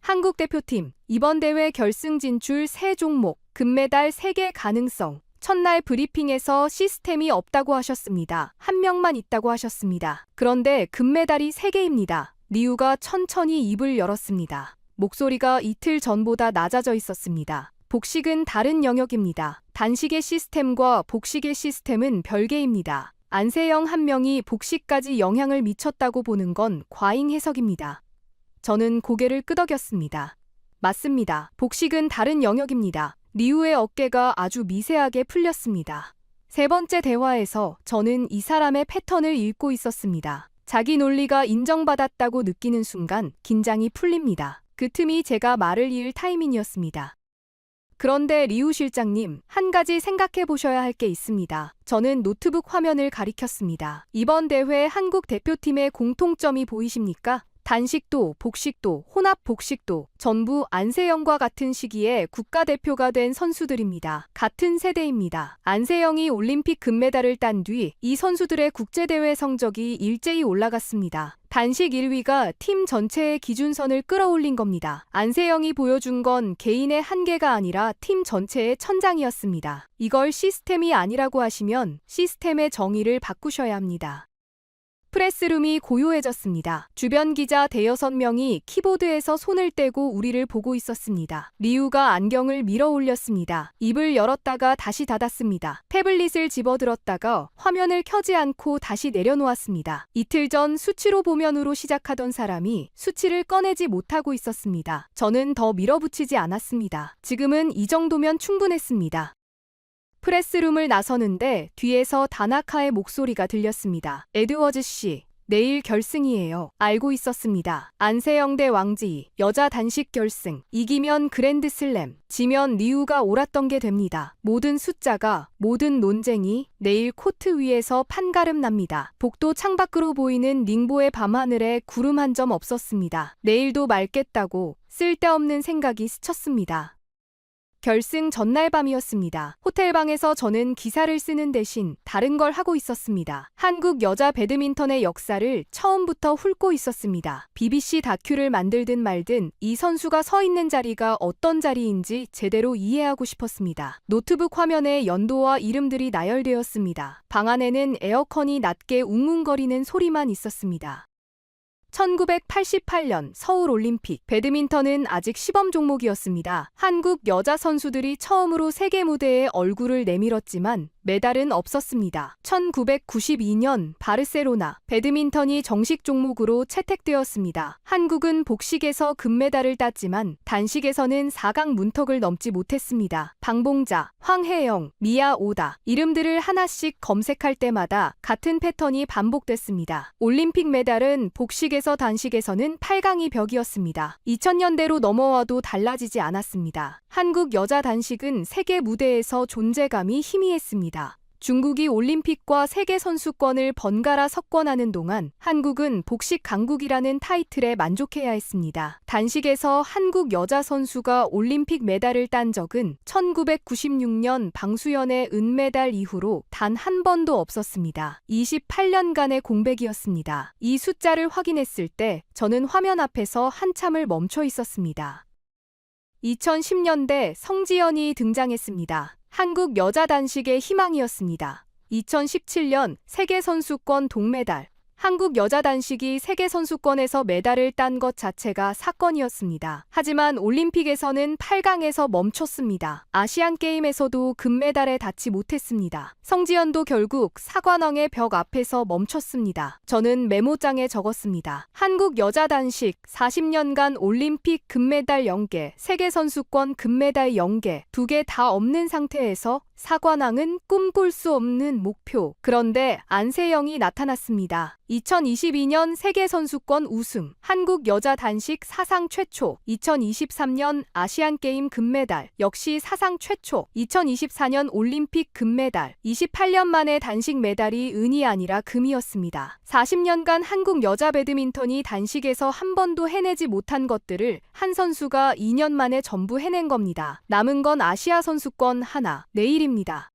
한국 대표팀, 이번 대회 결승 진출 3종목, 금메달 3개 가능성. 첫날 브리핑에서 시스템이 없다고 하셨습니다. 1명만 있다고 하셨습니다. 그런데 금메달이 3개입니다. 리우가 천천히 입을 열었습니다. 목소리가 이틀 전보다 낮아져 있었습니다. 복식은 다른 영역입니다. 단식의 시스템과 복식의 시스템은 별개입니다. 안세영 1명이 복식까지 영향을 미쳤다고 보는 건 과잉 해석입니다. 저는 고개를 끄덕였습니다. 맞습니다. 복식은 다른 영역입니다. 리우의 어깨가 아주 미세하게 풀렸습니다. 세 번째 대화에서 저는 이 사람의 패턴을 읽고 있었습니다. 자기 논리가 인정받았다고 느끼는 순간 긴장이 풀립니다. 그 틈이 제가 말을 이을 타이밍이었습니다. 그런데 리우 실장님, 한 가지 생각해 보셔야 할 게 있습니다. 저는 노트북 화면을 가리켰습니다. 이번 대회 한국 대표팀의 공통점이 보이십니까? 단식도, 복식도, 혼합 복식도 전부 안세영과 같은 시기에 국가대표가 된 선수들입니다. 같은 세대입니다. 안세영이 올림픽 금메달을 딴 뒤 이 선수들의 국제대회 성적이 일제히 올라갔습니다. 단식 1위가 팀 전체의 기준선을 끌어올린 겁니다. 안세영이 보여준 건 개인의 한계가 아니라 팀 전체의 천장이었습니다. 이걸 시스템이 아니라고 하시면 시스템의 정의를 바꾸셔야 합니다. 프레스룸이 고요해졌습니다. 주변 기자 대여섯 명이 키보드에서 손을 떼고 우리를 보고 있었습니다. 리우가 안경을 밀어 올렸습니다. 입을 열었다가 다시 닫았습니다. 태블릿을 집어들었다가 화면을 켜지 않고 다시 내려놓았습니다. 이틀 전 수치로 보면으로 시작하던 사람이 수치를 꺼내지 못하고 있었습니다. 저는 더 밀어붙이지 않았습니다. 지금은 이 정도면 충분했습니다. 프레스룸을 나서는데 뒤에서 다나카의 목소리가 들렸습니다. 에드워즈 씨, 내일 결승이에요. 알고 있었습니다. 안세영 대 왕지희, 여자 단식 결승. 이기면 그랜드슬램, 지면 리우가 옳았던 게 됩니다. 모든 숫자가, 모든 논쟁이 내일 코트 위에서 판가름 납니다. 복도 창밖으로 보이는 링보의 밤하늘에 구름 한 점 없었습니다. 내일도 맑겠다고 쓸데없는 생각이 스쳤습니다. 결승 전날 밤이었습니다. 호텔방에서 저는 기사를 쓰는 대신 다른 걸 하고 있었습니다. 한국 여자 배드민턴의 역사를 처음부터 훑고 있었습니다. BBC 다큐를 만들든 말든 이 선수가 서 있는 자리가 어떤 자리인지 제대로 이해하고 싶었습니다. 노트북 화면에 연도와 이름들이 나열되었습니다. 방 안에는 에어컨이 낮게 웅웅거리는 소리만 있었습니다. 1988년 서울올림픽, 배드민턴은 아직 시범 종목이었습니다. 한국 여자 선수들이 처음으로 세계 무대에 얼굴을 내밀었지만 메달은 없었습니다. 1992년 바르셀로나, 배드민턴이 정식 종목으로 채택되었습니다. 한국은 복식에서 금메달을 땄지만 단식에서는 4강 문턱을 넘지 못했습니다. 방봉자, 황혜영, 미아 오다, 이름들을 하나씩 검색할 때마다 같은 패턴이 반복됐습니다. 올림픽 메달은 복식에서 단식에서는 8강이 벽이었습니다. 2000년대로 넘어와도 달라지지 않았습니다. 한국 여자 단식은 세계 무대에서 존재감이 희미했습니다. 중국이 올림픽과 세계 선수권을 번갈아 석권하는 동안 한국은 복식 강국이라는 타이틀에 만족해야 했습니다. 단식에서 한국 여자 선수가 올림픽 메달을 딴 적은 1996년 방수연의 은메달 이후로 단 한 번도 없었습니다. 28년간의 공백이었습니다. 이 숫자를 확인했을 때 저는 화면 앞에서 한참을 멈춰 있었습니다. 2010년대 성지연이 등장했습니다. 한국 여자 단식의 희망이었습니다. 2017년 세계선수권 동메달. 한국 여자 단식이 세계선수권에서 메달을 딴 것 자체가 사건이었습니다. 하지만 올림픽에서는 8강에서 멈췄습니다. 아시안게임에서도 금메달에 닿지 못했습니다. 성지연도 결국 사관왕의 벽 앞에서 멈췄습니다. 저는 메모장에 적었습니다. 한국 여자 단식 40년간 올림픽 금메달 0개, 세계선수권 금메달 0개, 2개 다 없는 상태에서 사관왕은 꿈꿀 수 없는 목표. 그런데 안세영이 나타났습니다. 2022년 세계선수권 우승, 한국 여자 단식 사상 최초, 2023년 아시안게임 금메달, 역시 사상 최초, 2024년 올림픽 금메달, 28년 만에 단식 메달이 은이 아니라 금이었습니다. 40년간 한국 여자 배드민턴이 단식에서 한 번도 해내지 못한 것들을 한 선수가 2년 만에 전부 해낸 겁니다. 남은 건 아시아 선수권 하나, 내일입니다.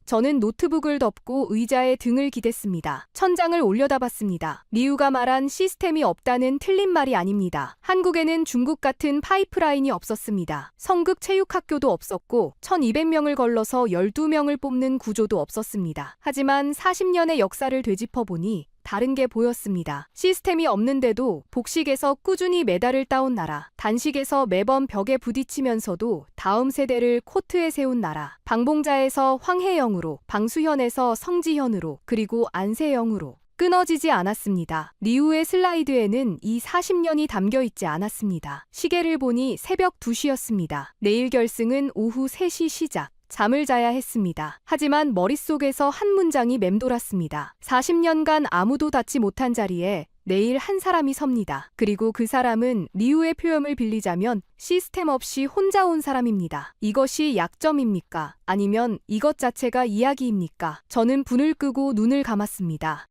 저는 노트북을 덮고 의자에 등을 기댔습니다. 천장을 올려다봤습니다. 리우가 말한 시스템이 없다는 틀린 말이 아닙니다. 한국에는 중국 같은 파이프라인이 없었습니다. 성극 체육학교도 없었고 1200명을 걸러서 12명을 뽑는 구조도 없었습니다. 하지만 40년의 역사를 되짚어보니 다른 게 보였습니다. 시스템이 없는데도 복식에서 꾸준히 메달을 따온 나라, 단식에서 매번 벽에 부딪히면서도 다음 세대를 코트에 세운 나라, 방봉자에서 황혜영으로, 방수현에서 성지현으로, 그리고 안세영으로 끊어지지 않았습니다. 리우의 슬라이드에는 이 40년이 담겨 있지 않았습니다. 시계를 보니 새벽 2시였습니다. 내일 결승은 오후 3시 시작. 잠을 자야 했습니다. 하지만 머릿속에서 한 문장이 맴돌았습니다. 40년간 아무도 닿지 못한 자리에 내일 한 사람이 섭니다. 그리고 그 사람은 리우의 표현을 빌리자면 시스템 없이 혼자 온 사람입니다. 이것이 약점입니까? 아니면 이것 자체가 이야기입니까? 저는 불을 끄고 눈을 감았습니다.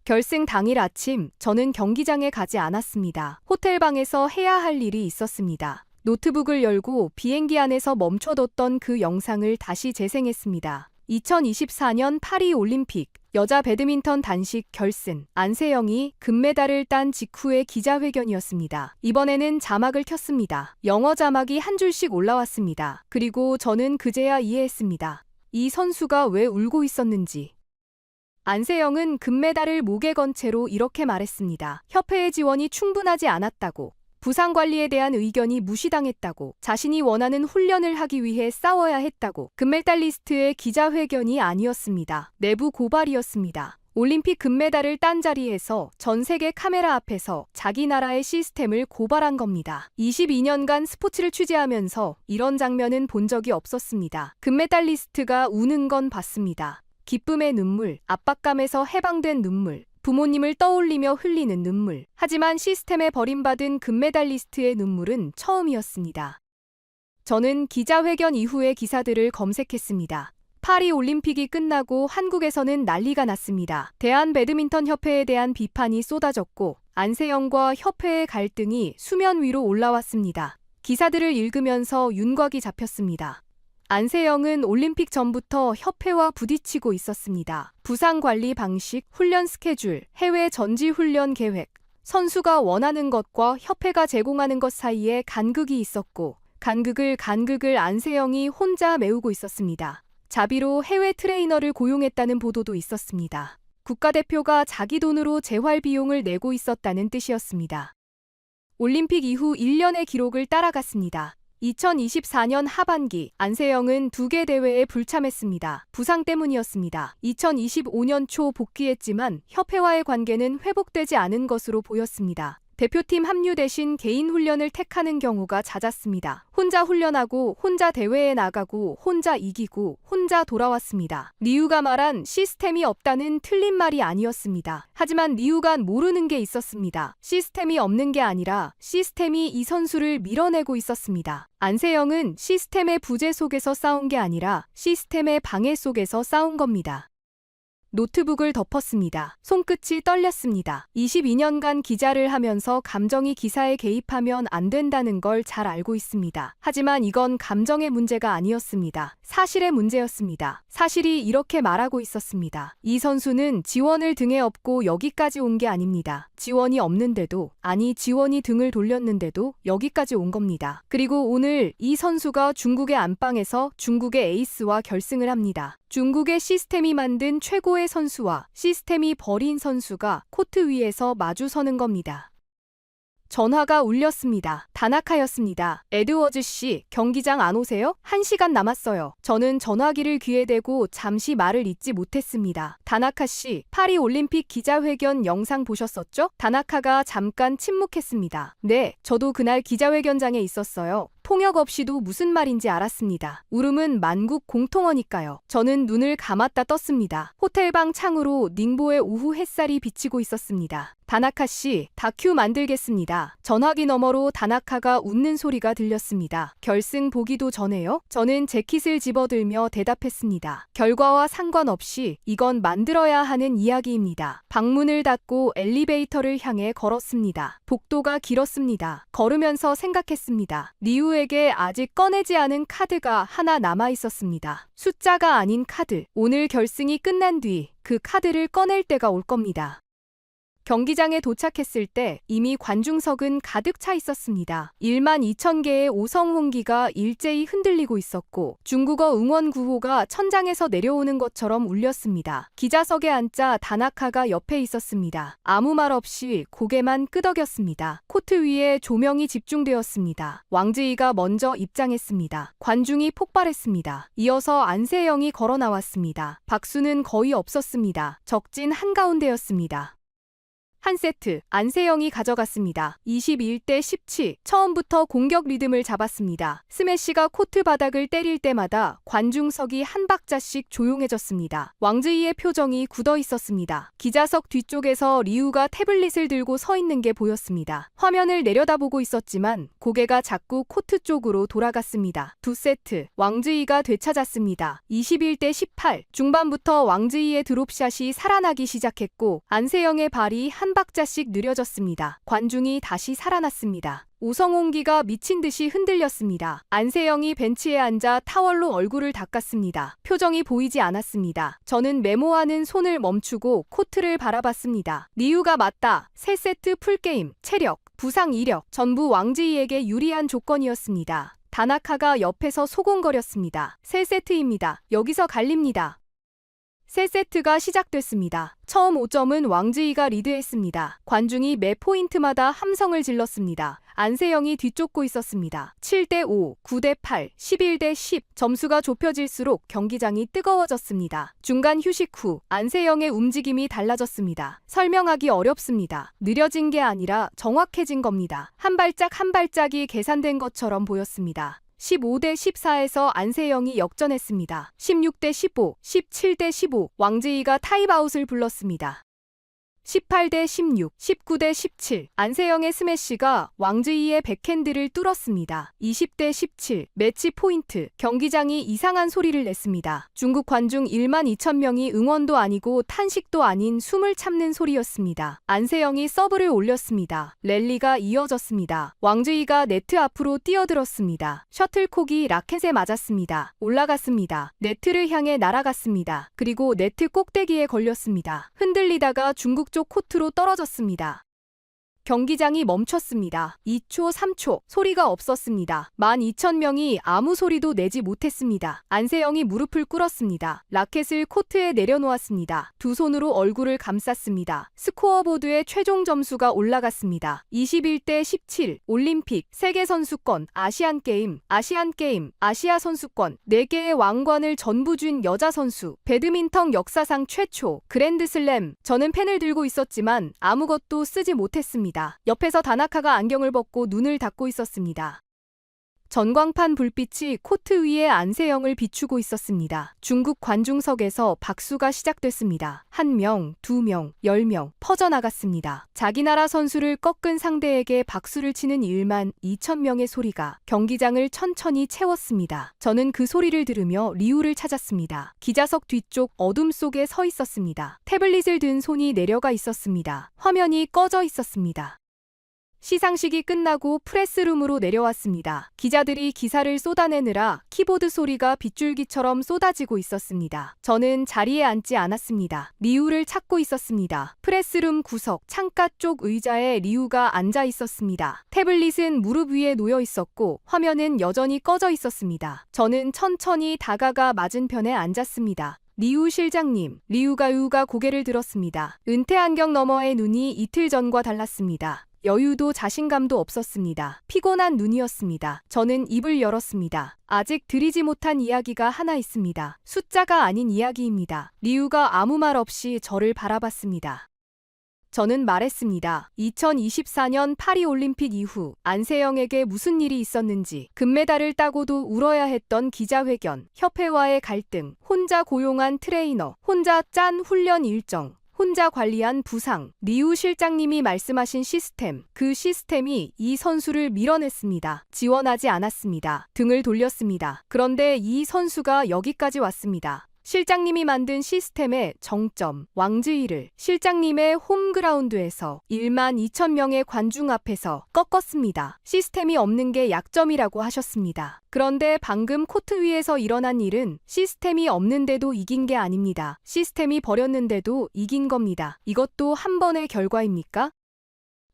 결승 당일 아침, 저는 경기장에 가지 않았습니다. 호텔방에서 해야 할 일이 있었습니다. 노트북을 열고 비행기 안에서 멈춰뒀던 그 영상을 다시 재생했습니다. 2024년 파리 올림픽 여자 배드민턴 단식 결승, 안세영이 금메달을 딴 직후의 기자회견이었습니다. 이번에는 자막을 켰습니다. 영어 자막이 한 줄씩 올라왔습니다. 그리고 저는 그제야 이해했습니다. 이 선수가 왜 울고 있었는지. 안세영은 금메달을 목에 건 채로 이렇게 말했습니다. 협회의 지원이 충분하지 않았다고. 부상 관리에 대한 의견이 무시당했다고, 자신이 원하는 훈련을 하기 위해 싸워야 했다고. 금메달리스트의 기자회견이 아니었습니다. 내부 고발이었습니다. 올림픽 금메달을 딴 자리에서 전 세계 카메라 앞에서 자기 나라의 시스템을 고발한 겁니다. 22년간 스포츠를 취재하면서 이런 장면은 본 적이 없었습니다. 금메달리스트가 우는 건 봤습니다. 기쁨의 눈물, 압박감에서 해방된 눈물, 부모님을 떠올리며 흘리는 눈물. 하지만 시스템에 버림받은 금메달리스트의 눈물은 처음이었습니다. 저는 기자회견 이후의 기사들을 검색했습니다. 파리 올림픽이 끝나고 한국에서는 난리가 났습니다. 대한배드민턴협회에 대한 비판이 쏟아졌고 안세영과 협회의 갈등이 수면 위로 올라왔습니다. 기사들을 읽으면서 윤곽이 잡혔습니다. 안세영은 올림픽 전부터 협회와 부딪히고 있었습니다. 부상 관리 방식, 훈련 스케줄, 해외 전지 훈련 계획, 선수가 원하는 것과 협회가 제공하는 것 사이에 간극이 있었고 간극을 안세영이 혼자 메우고 있었습니다. 자비로 해외 트레이너를 고용했다는 보도도 있었습니다. 국가대표가 자기 돈으로 재활 비용을 내고 있었다는 뜻이었습니다. 올림픽 이후 1년의 기록을 따라갔습니다. 2024년 하반기 안세영은 2개 대회에 불참했습니다. 부상 때문이었습니다. 2025년 초 복귀했지만 협회와의 관계는 회복되지 않은 것으로 보였습니다. 대표팀 합류 대신 개인 훈련을 택하는 경우가 잦았습니다. 혼자 훈련하고 혼자 대회에 나가고 혼자 이기고 혼자 돌아왔습니다. 리우가 말한 시스템이 없다는 틀린 말이 아니었습니다. 하지만 리우가 모르는 게 있었습니다. 시스템이 없는 게 아니라 시스템이 이 선수를 밀어내고 있었습니다. 안세영은 시스템의 부재 속에서 싸운 게 아니라 시스템의 방해 속에서 싸운 겁니다. 노트북을 덮었습니다. 손끝이 떨렸습니다. 22년간 기자를 하면서 감정이 기사에 개입하면 안 된다는 걸 잘 알고 있습니다. 하지만 이건 감정의 문제가 아니었습니다. 사실의 문제였습니다. 사실이 이렇게 말하고 있었습니다. 이 선수는 지원을 등에 업고 여기까지 온 게 아닙니다. 지원이 없는데도, 아니 지원이 등을 돌렸는데도 여기까지 온 겁니다. 그리고 오늘 이 선수가 중국의 안방에서 중국의 에이스와 결승을 합니다. 중국의 시스템이 만든 최고의 선수와 시스템이 버린 선수가 코트 위에서 마주서는 겁니다. 전화가 울렸습니다. 다나카였습니다. 에드워즈 씨, 경기장 안 오세요? 1시간 남았어요. 저는 전화기를 귀에 대고 잠시 말을 잇지 못했습니다. 다나카 씨, 파리 올림픽 기자회견 영상 보셨었죠? 다나카가 잠깐 침묵했습니다. 네, 저도 그날 기자회견장에 있었어요. 통역 없이도 무슨 말인지 알았습니다. 울음은 만국 공통어니까요. 저는 눈을 감았다 떴습니다. 호텔방 창으로 닝보의 오후 햇살이 비치고 있었습니다. 다나카 씨, 다큐 만들겠습니다. 전화기 너머로 다나카가 웃는 소리가 들렸습니다. 결승 보기도 전에요? 저는 재킷을 집어들며 대답했습니다. 결과와 상관없이 이건 만들어야 하는 이야기입니다. 방문을 닫고 엘리베이터를 향해 걸었습니다. 복도가 길었습니다. 걸으면서 생각했습니다. 리우에게 아직 꺼내지 않은 카드가 하나 남아 있었습니다. 숫자가 아닌 카드. 오늘 결승이 끝난 뒤 그 카드를 꺼낼 때가 올 겁니다. 경기장에 도착했을 때 이미 관중석은 가득 차 있었습니다. 1만 2천 개의 오성홍기가 일제히 흔들리고 있었고 중국어 응원 구호가 천장에서 내려오는 것처럼 울렸습니다. 기자석에 앉자 다나카가 옆에 있었습니다. 아무 말 없이 고개만 끄덕였습니다. 코트 위에 조명이 집중되었습니다. 왕즈이가 먼저 입장했습니다. 관중이 폭발했습니다. 이어서 안세영이 걸어 나왔습니다. 박수는 거의 없었습니다. 적진 한가운데였습니다. 한 세트 안세영이 가져갔습니다. 21대 17. 처음부터 공격 리듬을 잡았습니다. 스매시가 코트 바닥을 때릴 때마다 관중석이 한 박자씩 조용해졌습니다. 왕즈이의 표정이 굳어 있었습니다. 기자석 뒤쪽에서 리우가 태블릿을 들고 서 있는 게 보였습니다. 화면을 내려다보고 있었지만 고개가 자꾸 코트 쪽으로 돌아갔습니다. 두 세트 왕즈이가 되찾았습니다. 21대 18. 중반부터 왕즈이의 드롭샷이 살아나기 시작했고 안세영의 발이 한 박자씩 느려졌습니다. 관중이 다시 살아났습니다. 오성홍기가 미친 듯이 흔들렸습니다. 안세영이 벤치에 앉아 타월로 얼굴을 닦았습니다. 표정이 보이지 않았습니다. 저는 메모하는 손을 멈추고 코트를 바라봤습니다. 리우가 맞다. 3세트 풀게임, 체력, 부상 이력 전부 왕즈이에게 유리한 조건이었습니다. 다나카가 옆에서 소곤거렸습니다. 3세트입니다. 여기서 갈립니다. 3세트가 시작됐습니다. 처음 5점은 왕즈이가 리드했습니다. 관중이 매 포인트마다 함성을 질렀습니다. 안세영이 뒤쫓고 있었습니다. 7대 5, 9대 8, 11대 10. 점수가 좁혀질수록 경기장이 뜨거워졌습니다. 중간 휴식 후 안세영의 움직임이 달라졌습니다. 설명하기 어렵습니다. 느려진 게 아니라 정확해진 겁니다. 한 발짝 한 발짝이 계산된 것처럼 보였습니다. 15대 14에서 안세영이 역전했습니다. 16대 15, 17대 15. 왕즈이가 타임아웃을 불렀습니다. 18대 16, 19대 17. 안세영의 스매시가 왕즈이의 백핸드를 뚫었습니다. 20대 17. 매치 포인트. 경기장이 이상한 소리를 냈습니다. 중국 관중 1만 2천 명이 응원도 아니고 탄식도 아닌 숨을 참는 소리였습니다. 안세영이 서브를 올렸습니다. 랠리가 이어졌습니다. 왕즈이가 네트 앞으로 뛰어들었습니다. 셔틀콕이 라켓에 맞았습니다. 올라갔습니다. 네트를 향해 날아갔습니다. 그리고 네트 꼭대기에 걸렸습니다. 흔들리다가 중국 쪽 코트로 떨어졌습니다. 경기장이 멈췄습니다. 2초, 3초. 소리가 없었습니다. 12,000명이 아무 소리도 내지 못했습니다. 안세영이 무릎을 꿇었습니다. 라켓을 코트에 내려놓았습니다. 두 손으로 얼굴을 감쌌습니다. 스코어보드에 최종 점수가 올라갔습니다. 21대 17. 올림픽, 세계선수권, 아시안게임, 아시아선수권, 4개의 왕관을 전부 쥔 여자 선수, 배드민턴 역사상 최초, 그랜드슬램. 저는 펜을 들고 있었지만 아무것도 쓰지 못했습니다. 옆에서 다나카가 안경을 벗고 눈을 닫고 있었습니다. 전광판 불빛이 코트 위에 안세영을 비추고 있었습니다. 중국 관중석에서 박수가 시작됐습니다. 1명, 2명, 10명 퍼져나갔습니다. 자기 나라 선수를 꺾은 상대에게 박수를 치는 1만 2천 명의 소리가 경기장을 천천히 채웠습니다. 저는 그 소리를 들으며 리우를 찾았습니다. 기자석 뒤쪽 어둠 속에 서 있었습니다. 태블릿을 든 손이 내려가 있었습니다. 화면이 꺼져 있었습니다. 시상식이 끝나고 프레스룸으로 내려왔습니다. 기자들이 기사를 쏟아내느라 키보드 소리가 빗줄기처럼 쏟아지고 있었습니다. 저는 자리에 앉지 않았습니다. 리우를 찾고 있었습니다. 프레스룸 구석, 창가 쪽 의자에 리우가 앉아 있었습니다. 태블릿은 무릎 위에 놓여 있었고 화면은 여전히 꺼져 있었습니다. 저는 천천히 다가가 맞은편에 앉았습니다. 리우 실장님, 리우가 고개를 들었습니다. 은퇴 안경 너머의 눈이 이틀 전과 달랐습니다. 여유도 자신감도 없었습니다. 피곤한 눈이었습니다. 저는 입을 열었습니다. 아직 드리지 못한 이야기가 하나 있습니다. 숫자가 아닌 이야기입니다. 리우가 아무 말 없이 저를 바라봤습니다. 저는 말했습니다. 2024년 파리올림픽 이후 안세영에게 무슨 일이 있었는지, 금메달을 따고도 울어야 했던 기자회견, 협회와의 갈등, 혼자 고용한 트레이너, 혼자 짠 훈련 일정, 혼자 관리한 부상, 리우 실장님이 말씀하신 시스템, 그 시스템이 이 선수를 밀어냈습니다. 지원하지 않았습니다. 등을 돌렸습니다. 그런데 이 선수가 여기까지 왔습니다. 실장님이 만든 시스템의 정점, 왕즈이를 실장님의 홈그라운드에서 1만 2천 명의 관중 앞에서 꺾었습니다. 시스템이 없는 게 약점이라고 하셨습니다. 그런데 방금 코트 위에서 일어난 일은 시스템이 없는데도 이긴 게 아닙니다. 시스템이 버렸는데도 이긴 겁니다. 이것도 한 번의 결과입니까?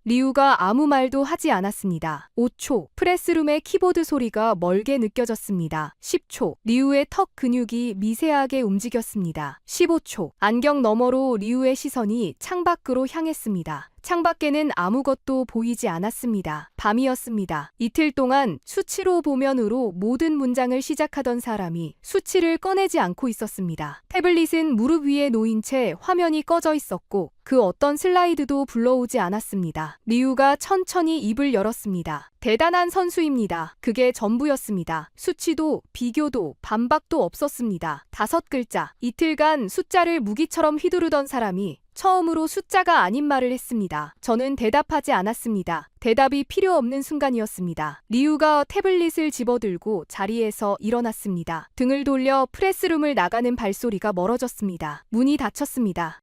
리우가 아무 말도 하지 않았습니다. 5초. 프레스룸의 키보드 소리가 멀게 느껴졌습니다. 10초. 리우의 턱 근육이 미세하게 움직였습니다. 15초. 안경 너머로 리우의 시선이 창밖으로 향했습니다. 창밖에는 아무것도 보이지 않았습니다. 밤이었습니다. 이틀 동안 수치로 보면으로 모든 문장을 시작하던 사람이 수치를 꺼내지 않고 있었습니다. 태블릿은 무릎 위에 놓인 채 화면이 꺼져 있었고 그 어떤 슬라이드도 불러오지 않았습니다. 리우가 천천히 입을 열었습니다. 대단한 선수입니다. 그게 전부였습니다. 수치도 비교도 반박도 없었습니다. 5글자. 이틀간 숫자를 무기처럼 휘두르던 사람이 처음으로 숫자가 아닌 말을 했습니다. 저는 대답하지 않았습니다. 대답이 필요 없는 순간이었습니다. 리우가 태블릿을 집어들고 자리에서 일어났습니다. 등을 돌려 프레스룸을 나가는 발소리가 멀어졌습니다. 문이 닫혔습니다.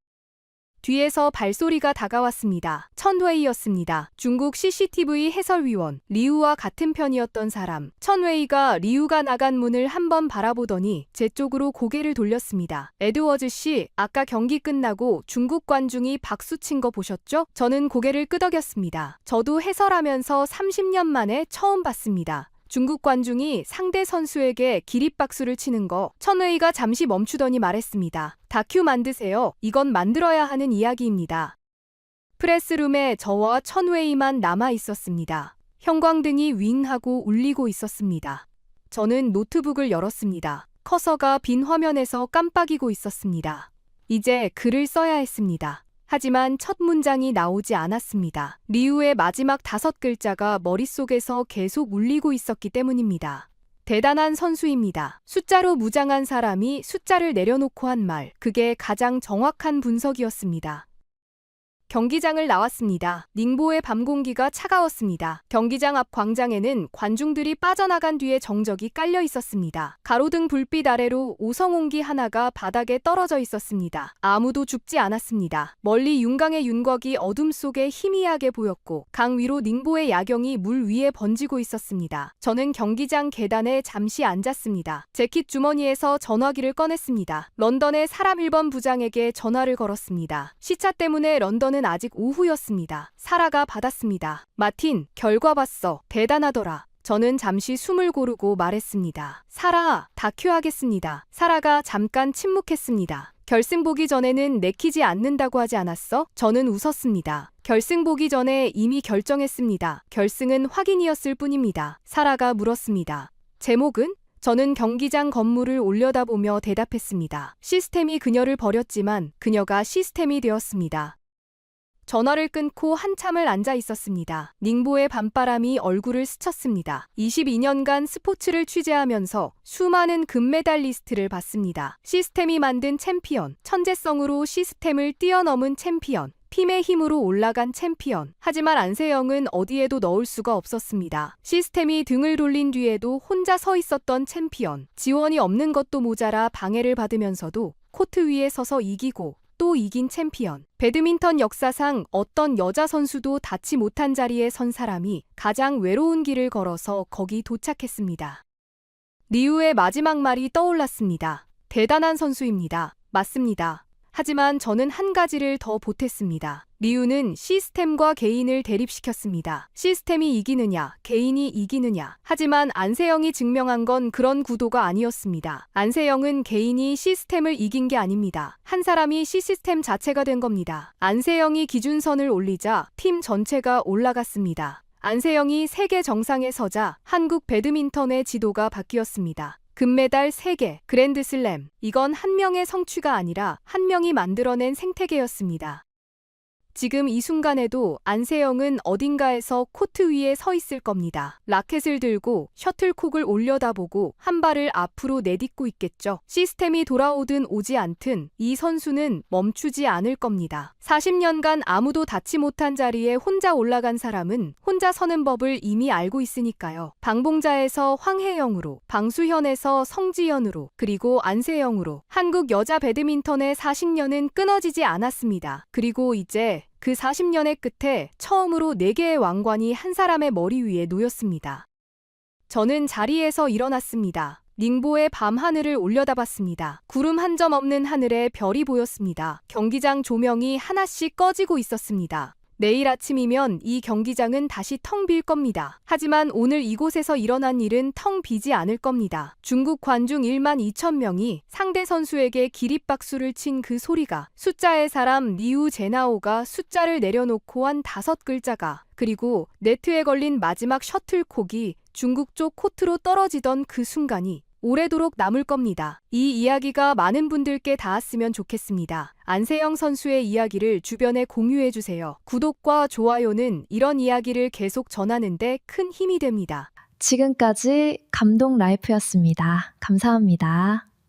뒤에서 발소리가 다가왔습니다. 천웨이였습니다. 중국 CCTV 해설위원, 리우와 같은 편이었던 사람. 천웨이가 리우가 나간 문을 한번 바라보더니 제 쪽으로 고개를 돌렸습니다. 에드워즈 씨, 아까 경기 끝나고 중국 관중이 박수친 거 보셨죠? 저는 고개를 끄덕였습니다. 저도 해설하면서 30년 만에 처음 봤습니다. 중국 관중이 상대 선수에게 기립박수를 치는 거. 천웨이가 잠시 멈추더니 말했습니다. 다큐 만드세요. 이건 만들어야 하는 이야기입니다. 프레스룸에 저와 천웨이만 남아 있었습니다. 형광등이 윙하고 울리고 있었습니다. 저는 노트북을 열었습니다. 커서가 빈 화면에서 깜빡이고 있었습니다. 이제 글을 써야 했습니다. 하지만 첫 문장이 나오지 않았습니다. 리우의 마지막 5글자가 머릿속에서 계속 울리고 있었기 때문입니다. 대단한 선수입니다. 숫자로 무장한 사람이 숫자를 내려놓고 한 말, 그게 가장 정확한 분석이었습니다. 경기장을 나왔습니다. 닝보의 밤 공기가 차가웠습니다. 경기장 앞 광장에는 관중들이 빠져나간 뒤에 정적이 깔려 있었습니다. 가로등 불빛 아래로 오성옹기 하나가 바닥에 떨어져 있었습니다. 아무도 죽지 않았습니다. 멀리 윤강의 윤곽이 어둠 속에 희미하게 보였고 강 위로 닝보의 야경이 물 위에 번지고 있었습니다. 저는 경기장 계단에 잠시 앉았습니다. 재킷 주머니에서 전화기를 꺼냈습니다. 런던의 사람 1번 부장에게 전화를 걸었습니다. 시차 때문에 런던은 아직 오후였습니다. 사라가 받았습니다. 마틴, 결과 봤어. 대단하더라. 저는 잠시 숨을 고르고 말했습니다. 사라, 다큐 하겠습니다. 사라가 잠깐 침묵했습니다. 결승 보기 전에는 내키지 않는다고 하지 않았어? 저는 웃었습니다. 결승 보기 전에 이미 결정했습니다. 결승은 확인이었을 뿐입니다. 사라가 물었습니다. 제목은? 저는 경기장 건물을 올려다보며 대답했습니다. 시스템이 그녀를 버렸지만 그녀가 시스템이 되었습니다. 전화를 끊고 한참을 앉아 있었습니다. 닝보의 밤바람이 얼굴을 스쳤습니다. 22년간 스포츠를 취재하면서 수많은 금메달리스트를 봤습니다. 시스템이 만든 챔피언, 천재성으로 시스템을 뛰어넘은 챔피언, 팀의 힘으로 올라간 챔피언. 하지만 안세영은 어디에도 넣을 수가 없었습니다. 시스템이 등을 돌린 뒤에도 혼자 서 있었던 챔피언. 지원이 없는 것도 모자라 방해를 받으면서도 코트 위에 서서 이기고 또 이긴 챔피언. 배드민턴 역사상 어떤 여자 선수도 닿지 못한 자리에 선 사람이 가장 외로운 길을 걸어서 거기 도착했습니다. 리우의 마지막 말이 떠올랐습니다. 대단한 선수입니다. 맞습니다. 하지만 저는 한 가지를 더 보탰습니다. 리우는 시스템과 개인을 대립시켰습니다. 시스템이 이기느냐, 개인이 이기느냐. 하지만 안세영이 증명한 건 그런 구도가 아니었습니다. 안세영은 개인이 시스템을 이긴 게 아닙니다. 한 사람이 시스템 자체가 된 겁니다. 안세영이 기준선을 올리자 팀 전체가 올라갔습니다. 안세영이 세계 정상에 서자 한국 배드민턴의 지도가 바뀌었습니다. 금메달 3개, 그랜드슬램. 이건 한 명의 성취가 아니라 한 명이 만들어낸 생태계였습니다. 지금 이 순간에도 안세영은 어딘가에서 코트 위에 서 있을 겁니다. 라켓을 들고 셔틀콕을 올려다보고 한 발을 앞으로 내딛고 있겠죠. 시스템이 돌아오든 오지 않든 이 선수는 멈추지 않을 겁니다. 40년간 아무도 닿지 못한 자리에 혼자 올라간 사람은 혼자 서는 법을 이미 알고 있으니까요. 방봉자에서 황혜영으로, 방수현에서 성지연으로, 그리고 안세영으로 한국 여자 배드민턴의 40년은 끊어지지 않았습니다. 그리고 이제 그 40년의 끝에 처음으로 4개의 왕관이 한 사람의 머리 위에 놓였습니다. 저는 자리에서 일어났습니다. 닝보의 밤하늘을 올려다봤습니다. 구름 한 점 없는 하늘에 별이 보였습니다. 경기장 조명이 하나씩 꺼지고 있었습니다. 내일 아침이면 이 경기장은 다시 텅 빌 겁니다. 하지만 오늘 이곳에서 일어난 일은 텅 비지 않을 겁니다. 중국 관중 1만 2천 명이 상대 선수에게 기립박수를 친 그 소리가, 숫자의 사람 리우 제나오가 숫자를 내려놓고 한 5글자가, 그리고 네트에 걸린 마지막 셔틀콕이 중국 쪽 코트로 떨어지던 그 순간이 오래도록 남을 겁니다. 이 이야기가 많은 분들께 닿았으면 좋겠습니다. 안세영 선수의 이야기를 주변에 공유해주세요. 구독과 좋아요는 이런 이야기를 계속 전하는데 큰 힘이 됩니다. 지금까지 감동 라이프였습니다. 감사합니다.